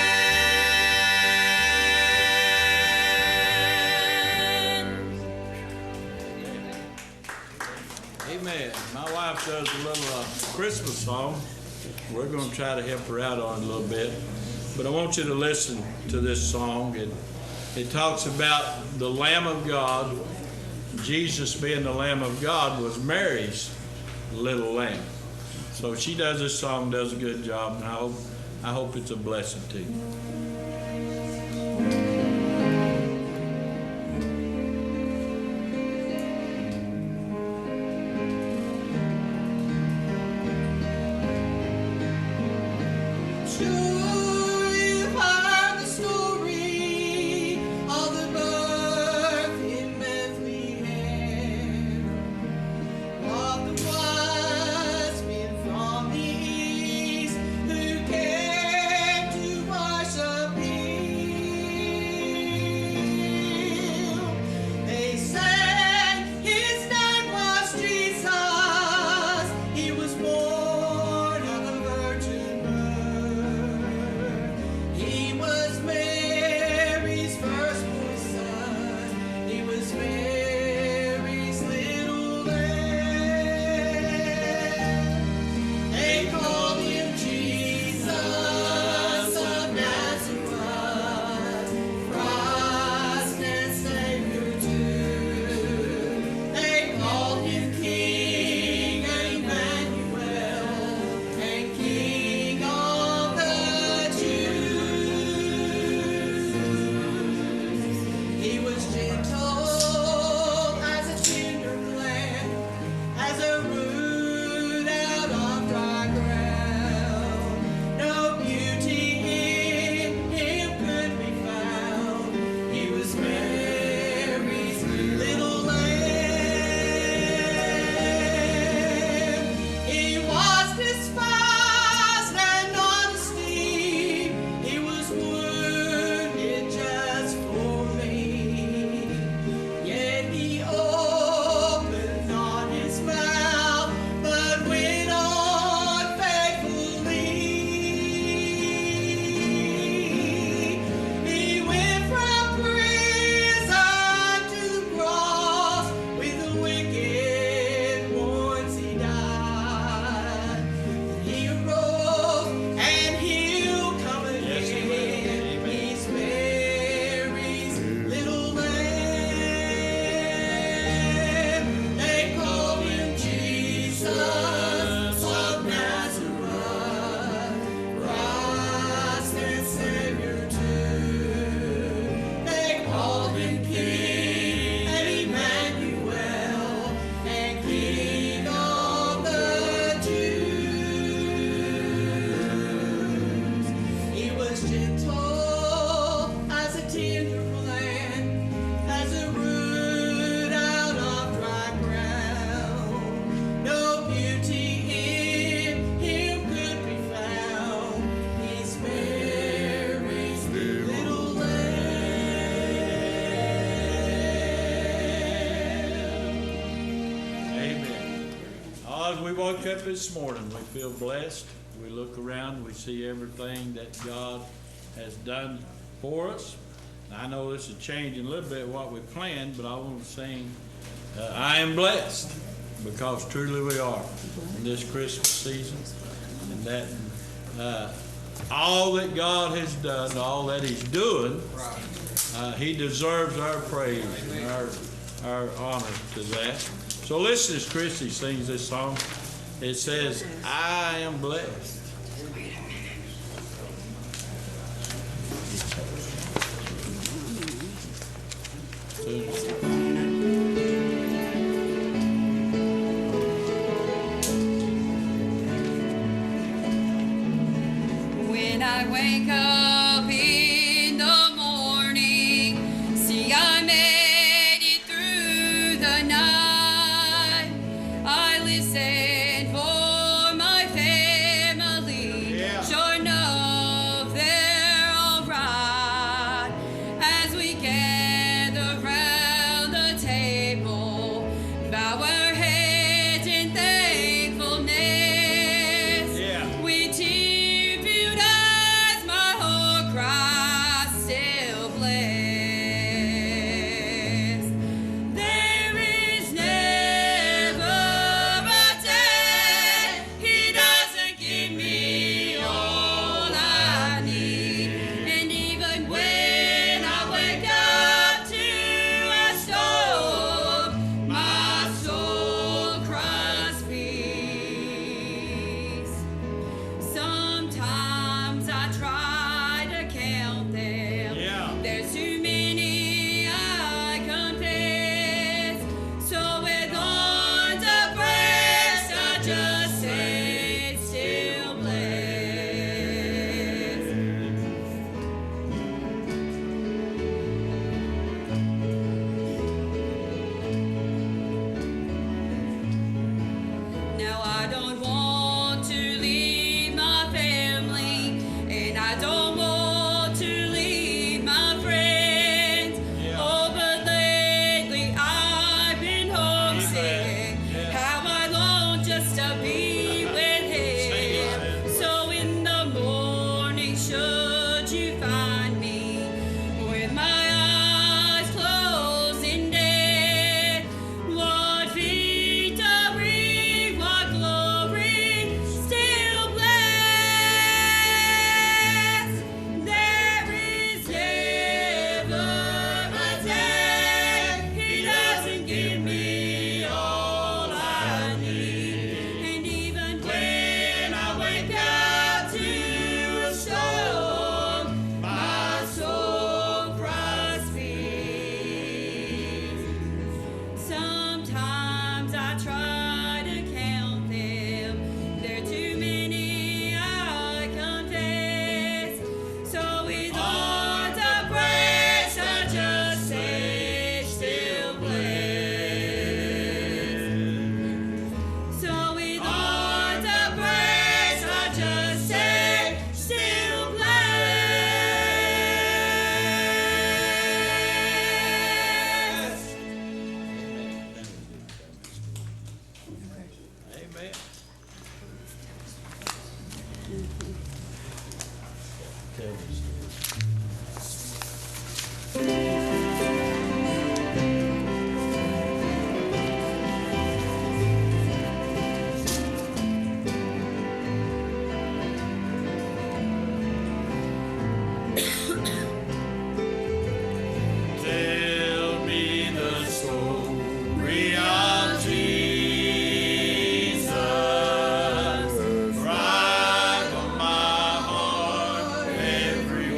Amen. My wife does a little Christmas song. We're going to try to help her out on it a little bit. But I want you to listen to this song. It talks about the Lamb of God. Jesus being the Lamb of God was Mary's little lamb. So she does this song, does a good job, and I hope it's a blessing to you. Sure, you've heard the story of the birth in Bethlehem, of the wise men from the east who came to worship Him. They said His name was Jesus. He was born of a virgin birth. He was Mary's firstborn son. He was Mary's little lamb. They called Him Jesus of Nazareth, Christ and Savior too. They called Him King Emmanuel and King of the Jews. He was gentle as a tender plant, as a root out of dry ground. No beauty in Him could be found. He was Mary's little lamb. He was despised and not esteemed. He was wounded just for me. Yet He opened not His mouth, but went on faithfully. He went from prison to the cross. With the wicked ones He died. He arose and He'll come again. He's Mary's little lamb. They called Him Jesus of Nazareth, Christ and Savior too. They called Him King and Emmanuel and King of the Jews. He was gentle as a tender plant, as a root out of dry ground. No beauty in Him could be found. He's Mary's little lamb. Amen. As we woke up this morning, we feel blessed. We look around, we see everything that God has done for us. I know this is changing a little bit what we planned, but I want to sing, I am blessed, because truly we are in this Christmas season. And and that all that God has done, all that He's doing, He deserves our praise and our honor to that. So listen as Christy sings this song. It says, I am blessed. When I wake up in the morning, see I made it through the night. I listen for my family, sure enough they're all right. As we gather round the table, bow our heads in thankfulness. We tear-filled eyes, my whole cry, still blessed. There is never a day He doesn't give me all I need. And even when I wake up to a storm, my soul cries peace. Sometimes I try to count them. There's too many, I confess. So with arms abreast, I just say, still blessed. Now I don't want to leave my family, and I don't want to leave my friends. Oh, but lately I've been homesick. How I long just to be with Him. So in the morning, should you find me with my eyes closed in death, what victory, what glory, still blessed. There is never a day He doesn't give me all I need. And even when I wake up to a storm, my soul cries peace. Sometimes I try to count them. There are too many, I confess. So with arms abreast, I just say, still blessed. So with arms abreast, I just say, still blessed. Amen. Tell me. Tell me the story of Jesus. Right on my heart every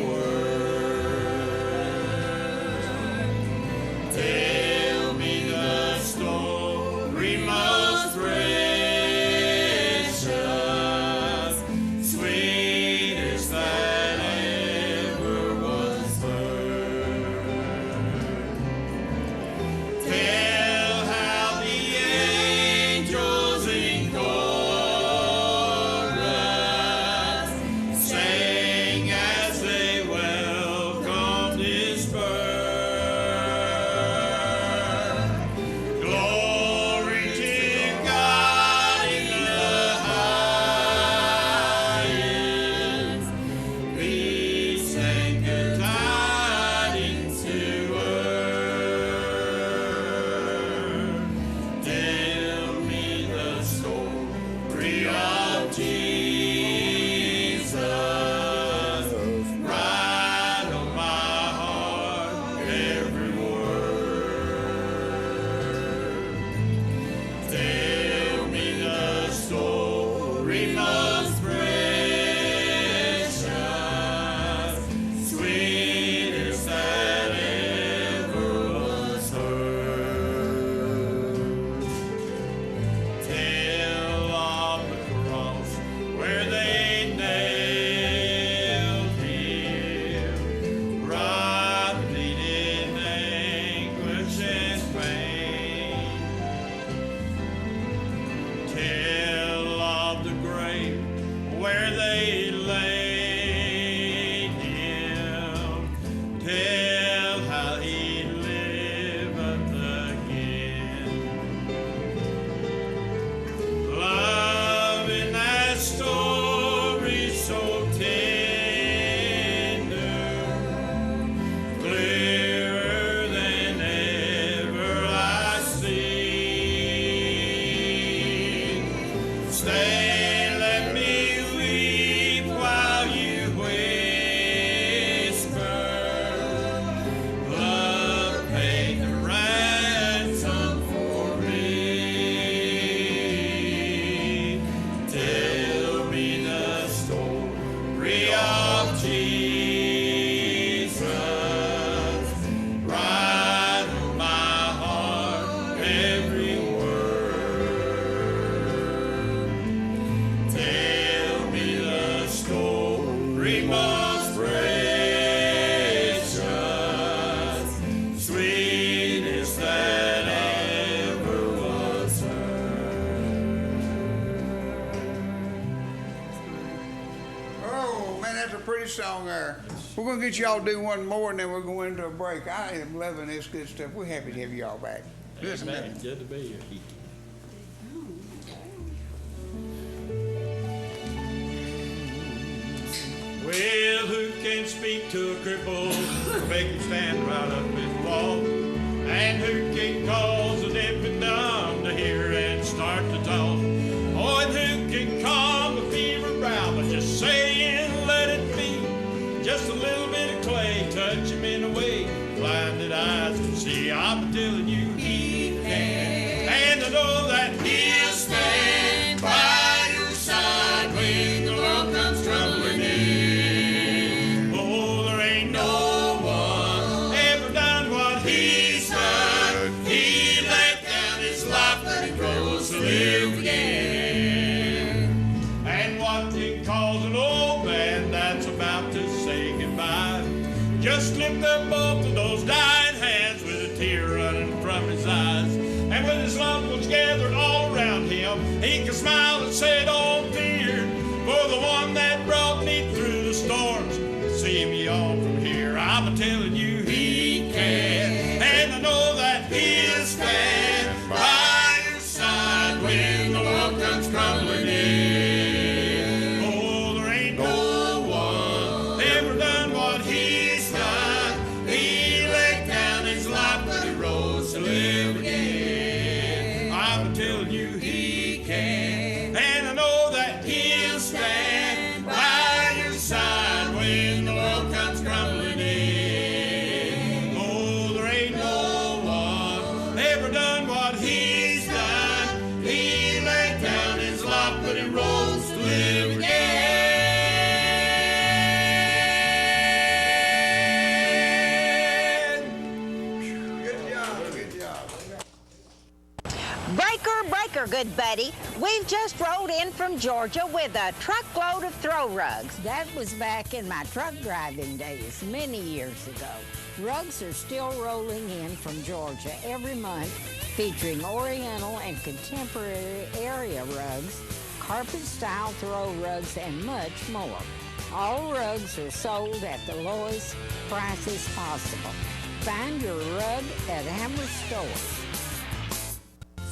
pretty song there. We're going to get y'all to do one more, and then we're going into a break. I am loving this good stuff. We're happy to have y'all back. Listen to Amen. it. Good to be here. Well, who can speak to a cripple, make him stand right up his wall? And who can cause a deaf and dumb to hear and start to talk? Oh, and who can calm a fever brow by just saying, let it be? Just a little bit of clay, touch him in a way blinded eyes can see. I'm telling you, he can. And I know that he'll stand by your side when the world comes tumbling in. Oh, there ain't no one ever done what he's done. He laid down his life, but he rose to live again. And what can cause an old man that's about to say goodbye? Just lift up both of those dying hands with a tear running from his eyes. And with his loved ones gathered all around him, he can smile and say, don't fear, for the one that brought me through the storms, see me on from here. I'm telling you, he can. And I know that he'll stand by your side when the world comes crumbling in. Oh, there ain't no one ever done what he's done. He laid down his life, but he rose to live again. I'm telling you, he can. And I know that he'll stand by your side when the world comes crumbling in. Oh, there ain't no one ever done what he's done. He laid down his life, but he rose to live again. Good job, good job. Breaker, good buddy. We've just rolled in from Georgia with a truckload of throw rugs. That was back in my truck driving days, many years ago. Rugs are still rolling in from Georgia every month, featuring Oriental and contemporary area rugs, carpet-style throw rugs, and much more. All rugs are sold at the lowest prices possible. Find your rug at Hammer Stores.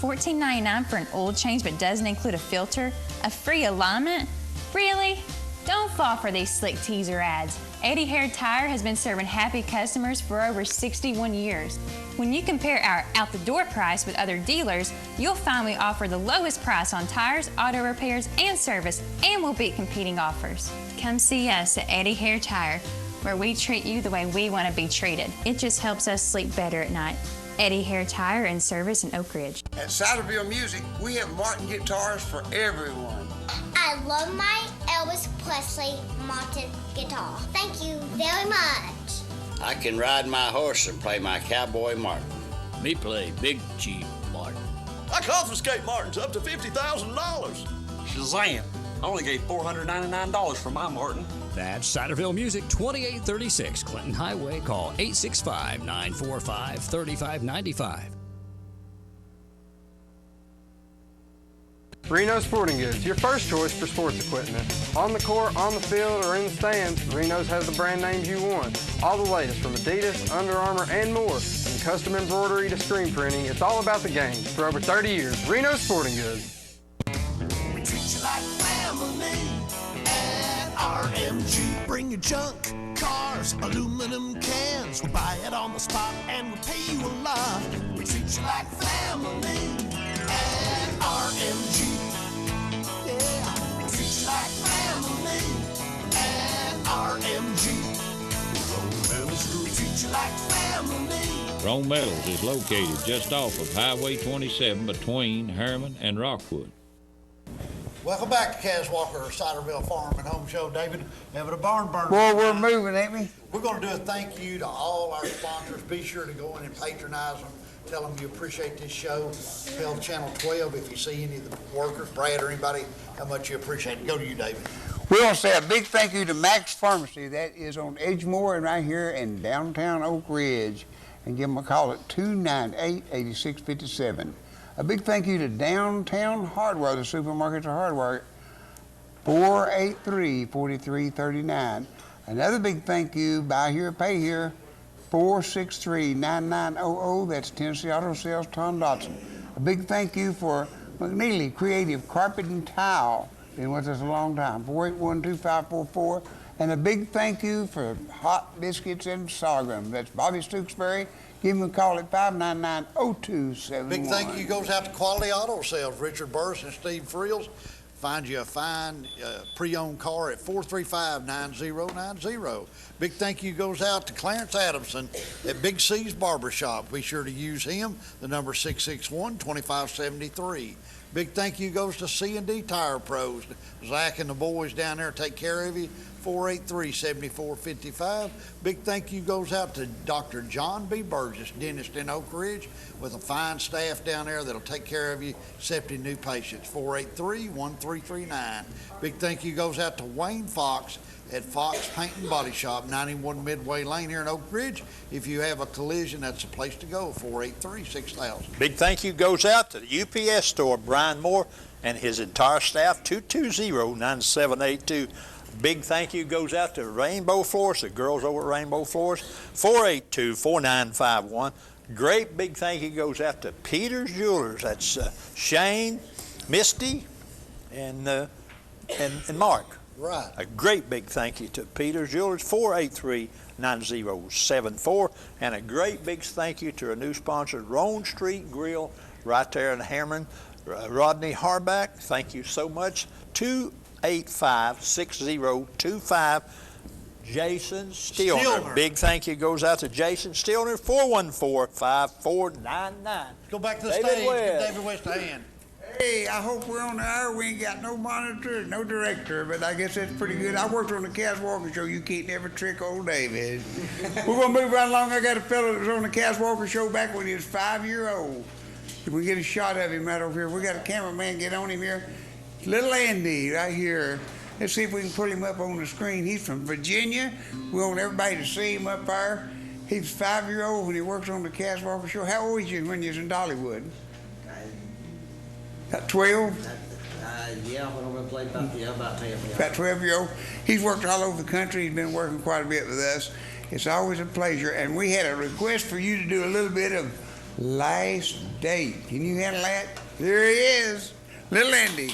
$14.99 for an oil change but doesn't include a filter? A free alignment? Really? Don't fall for these slick teaser ads. Eddie Hair Tire has been serving happy customers for over 61 years. When you compare our out-the-door price with other dealers, you'll find we offer the lowest price on tires, auto repairs, and service, and we'll beat competing offers. Come see us at Eddie Hair Tire, where we treat you the way we want to be treated. It just helps us sleep better at night. Eddie Hair Tire and Service in Oak Ridge. At Ciderville Music, we have Martin guitars for everyone. I love my Elvis Presley Martin guitar. Thank you very much. I can ride my horse and play my cowboy Martin. Me play Big Chief Martin. I confiscate Martins up to $50,000. Shazam! I only gave $499 for my Martin. That's Ciderville Music, 2836 Clinton Highway. Call 865-945-3595. Reno Sporting Goods, your first choice for sports equipment. On the court, on the field, or in the stands, Reno's has the brand names you want. All the latest from Adidas, Under Armour, and more. From custom embroidery to screen printing, it's all about the game. For over 30 years, Reno Sporting Goods. We treat you like family at RMG. Bring your junk, cars, aluminum cans. We buy it on the spot and we'll pay you a lot. We treat you like family at RMG. Yeah, we treat you like family at RMG. We treat you like family. Rome Metals is located just off of Highway 27 between Herman and Rockwood. Welcome back to Kaz Walker Ciderville Farm and Home Show. David, having a barn burner. Well, we're moving, ain't we? We're going to do a thank you to all our sponsors. Be sure to go in and patronize them. Tell them you appreciate this show. Tell Channel 12 if you see any of the workers, Brad or anybody, how much you appreciate it. Go to you, David. We want to say a big thank you to Max Pharmacy. That is on Edgemore and right here in downtown Oak Ridge. And give them a call at 298-8657. A big thank you to Downtown Hardware, the supermarkets or hardware. 483-4339. Another big thank you, buy here, pay here, 463-9900. That's Tennessee Auto Sales, Tom Dotson. A big thank you for McNeely Creative Carpet and Tile. Been with us a long time, 481-2544. And a big thank you for hot biscuits and sorghum. That's Bobby Stooksbury. Give him a call at 599-0271. Big thank you goes out to Quality Auto Sales, Richard Burris and Steve Frills. Find you a fine pre-owned car at 435-9090. Big thank you goes out to Clarence Adamson at Big C's Barber Shop. Be sure to use him. The number 661-2573. Big thank you goes to C&D Tire Pros. Zach and the boys down there take care of you. 483-7455. Big thank you goes out to Dr. John B. Burgess, dentist in Oak Ridge, with a fine staff down there that'll take care of you, accepting new patients. 483-1339. Big thank you goes out to Wayne Fox at Fox Paint and Body Shop, 91 Midway Lane here in Oak Ridge. If you have a collision, that's the place to go. 483-6000. Big thank you goes out to the UPS store, Brian Moore and his entire staff, 220-9782. Big thank you goes out to Rainbow Floors, the girls over at Rainbow Floors, 482-4951. Great big thank you goes out to Peter's Jewelers. That's Shane, Misty, and Mark. Right. A great big thank you to Peter's Jewelers, 483-9074. And a great big thank you to our new sponsor, Rowan Street Grill, right there in Hamron. Rodney Harback, thank you so much. 285-6025. Jason Stilner. Big thank you goes out to Jason Stilner, 414-5499. Go back to the stage. Give David West a hand. Hey, I hope we're on the air. We ain't got no monitor, no director, but I guess that's pretty good. I worked on the Cass Walker Show. You can't never trick old David. We're going to move right along. I got a fellow that was on the Cass Walker Show back when he was 5-year-old. If we get a shot of him right over here, we got a cameraman get on him here. Little Andy right here. Let's see if we can pull him up on the screen. He's from Virginia. We want everybody to see him up there. He was 5-year-old when he works on the Cass Walker Show. How old was you when you was in Dollywood? About 12? Yeah, when I played about 10. About 12-year-old. He's worked all over the country. He's been working quite a bit with us. It's always a pleasure. And we had a request for you to do a little bit of Last Date. Can you handle that? Here he is, Little Andy.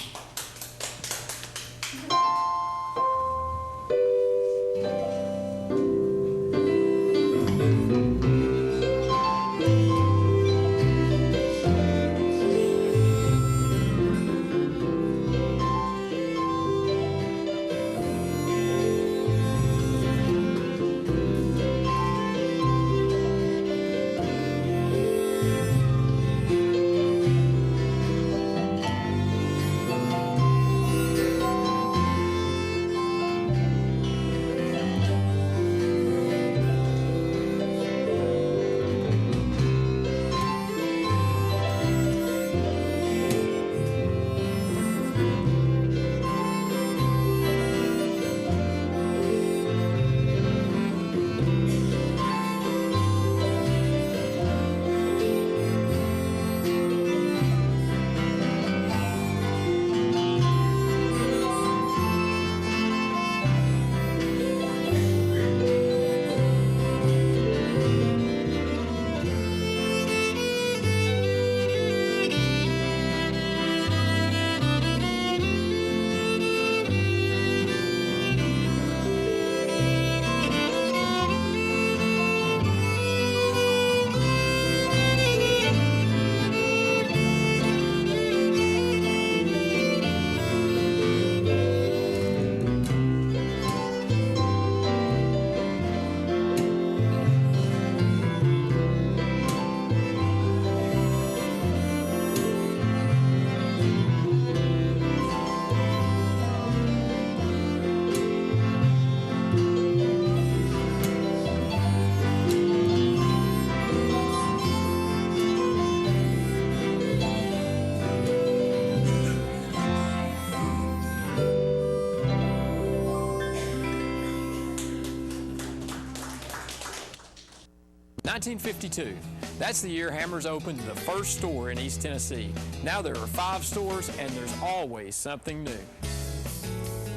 $1952. That's the year Hammers opened the first store in East Tennessee. Now there are 5 stores and there's always something new.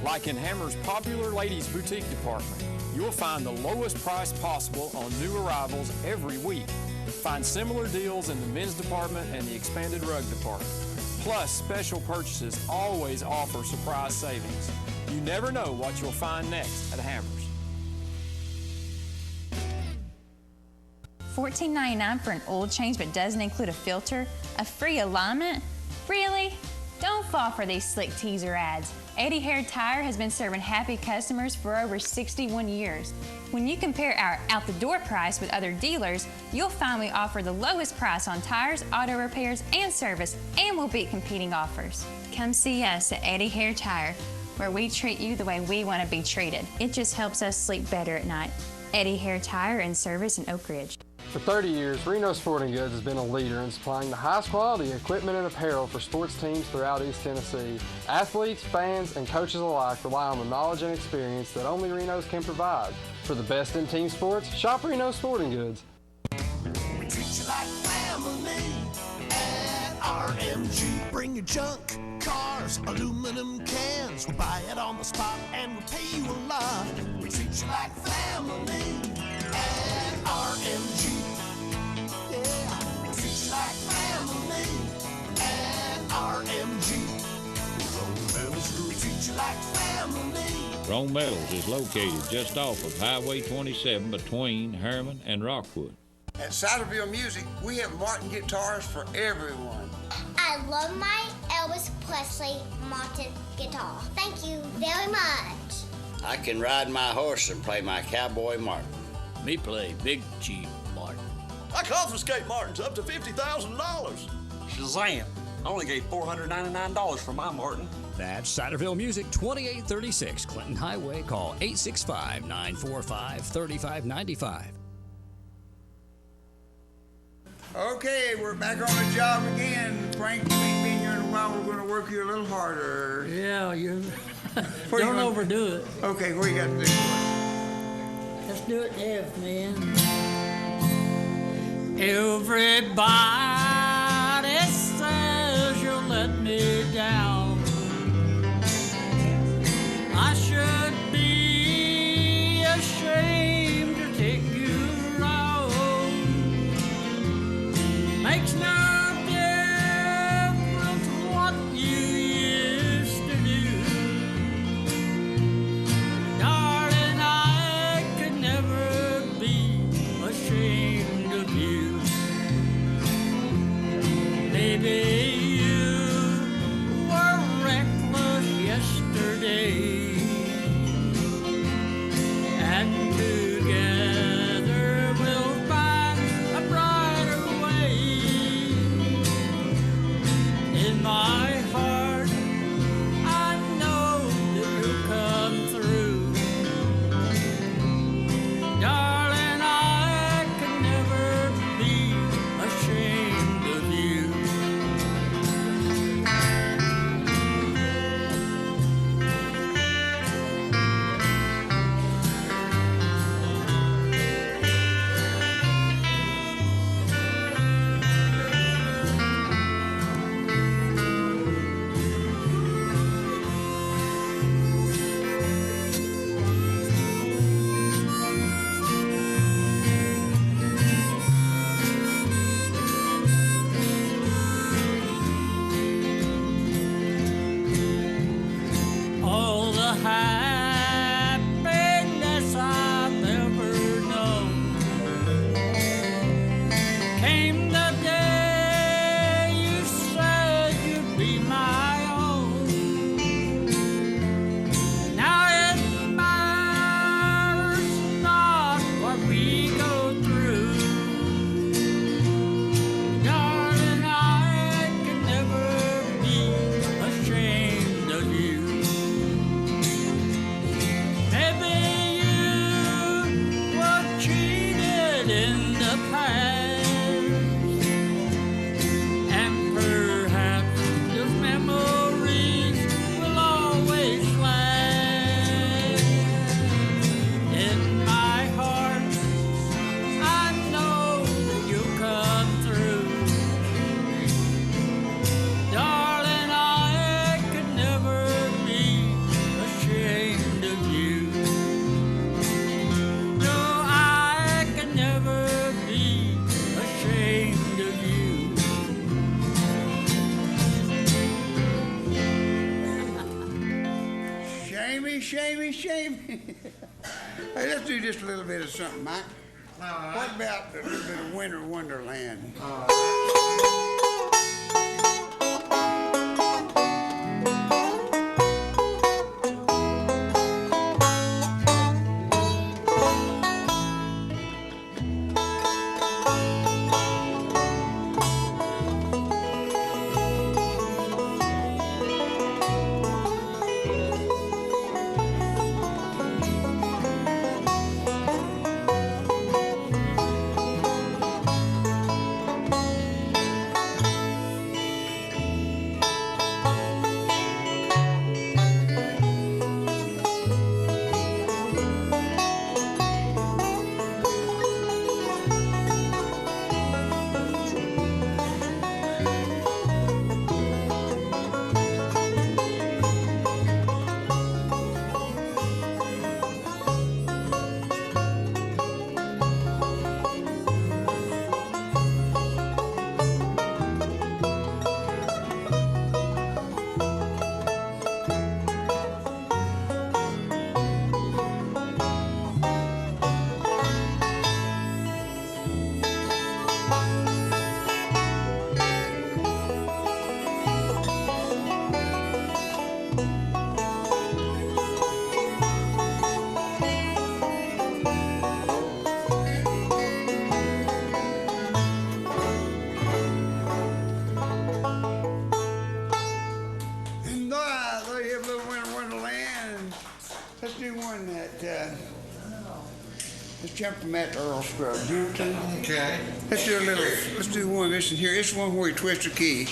Like in Hammer's popular ladies' boutique department, you'll find the lowest price possible on new arrivals every week. Find similar deals in the men's department and the expanded rug department. Plus, special purchases always offer surprise savings. You never know what you'll find next at Hammer's. $14.99 for an oil change but doesn't include a filter? A free alignment? Really? Don't fall for these slick teaser ads. Eddie Hair Tire has been serving happy customers for over 61 years. When you compare our out-the-door price with other dealers, you'll find we offer the lowest price on tires, auto repairs, and service, and we'll beat competing offers. Come see us at Eddie Hair Tire, where we treat you the way we want to be treated. It just helps us sleep better at night. Eddie Hair Tire and Service in Oak Ridge. For 30 years, Reno Sporting Goods has been a leader in supplying the highest quality equipment and apparel for sports teams throughout East Tennessee. Athletes, fans, and coaches alike rely on the knowledge and experience that only Reno's can provide. For the best in team sports, shop Reno Sporting Goods. We treat you like family at RMG. Bring your junk, cars, aluminum cans. We'll buy it on the spot and we'll pay you a lot. We treat you like family at RMG. Yeah, we treat you like family at RMG. Rome Metals will treat you like family. Rome Metals is located just off of Highway 27 between Herman and Rockwood. At Ciderville Music, we have Martin guitars for everyone. I love my Elvis Presley Martin guitar. Thank you very much. I can ride my horse and play my cowboy Martin. Me play Big Jeep Martin. I confiscate Martins up to $50,000. Shazam! I only gave $499 for my Martin. That's Ciderville Music, 2836 Clinton Highway. Call 865-945-3595. Okay, we're back on the job again. Frank, we ain't been here in a while. We're going to work you a little harder. Yeah, you don't overdo it. Okay, what you got to do? Let's do it F, man. Everybody says you'll let me down. I should be ashamed to take you around. Makes no difference what you used to do. Darling, I could never be ashamed of you. Maybe you were reckless yesterday. And together we'll find a brighter way. In my heart, I know that you'll come through. Darling, I could never be ashamed of you. All the happiness I've ever known came the day you said you'd be my own. Now it matters not what we go through. Darling, I could never be ashamed of you. Shamey, shamey, shamey. Hey, let's do just a little bit of something, Mike. What about a little bit of Winter Wonderland? Let's do one that, let's jump from that to Earl Scruggs. You want to? Okay. Let's do one. This is here. This is one where you twist the key.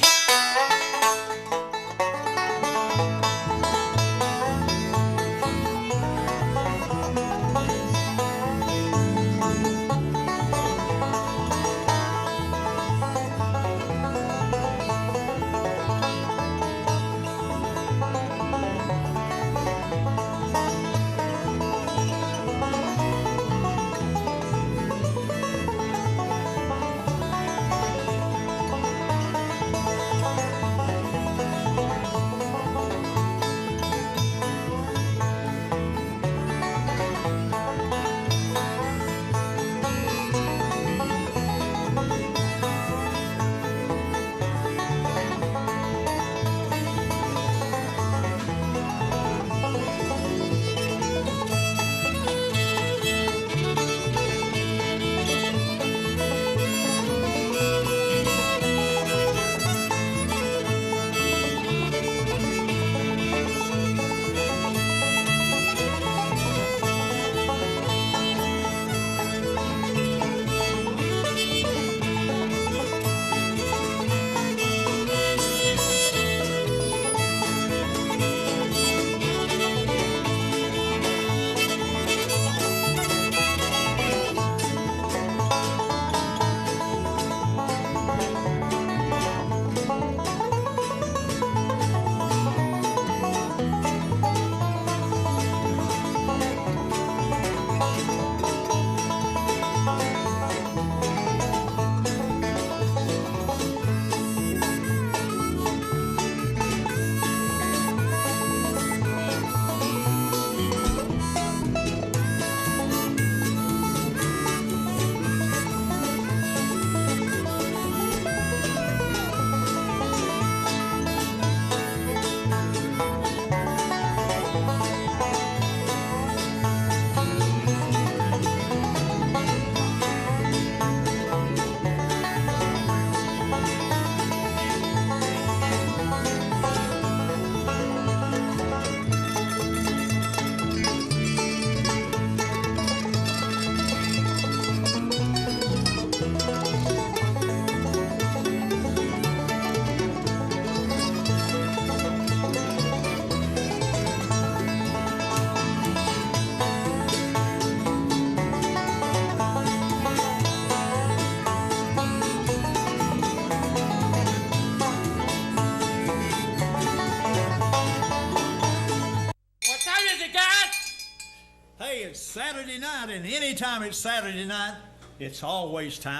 Hey, it's Saturday night, and anytime it's Saturday night, it's always time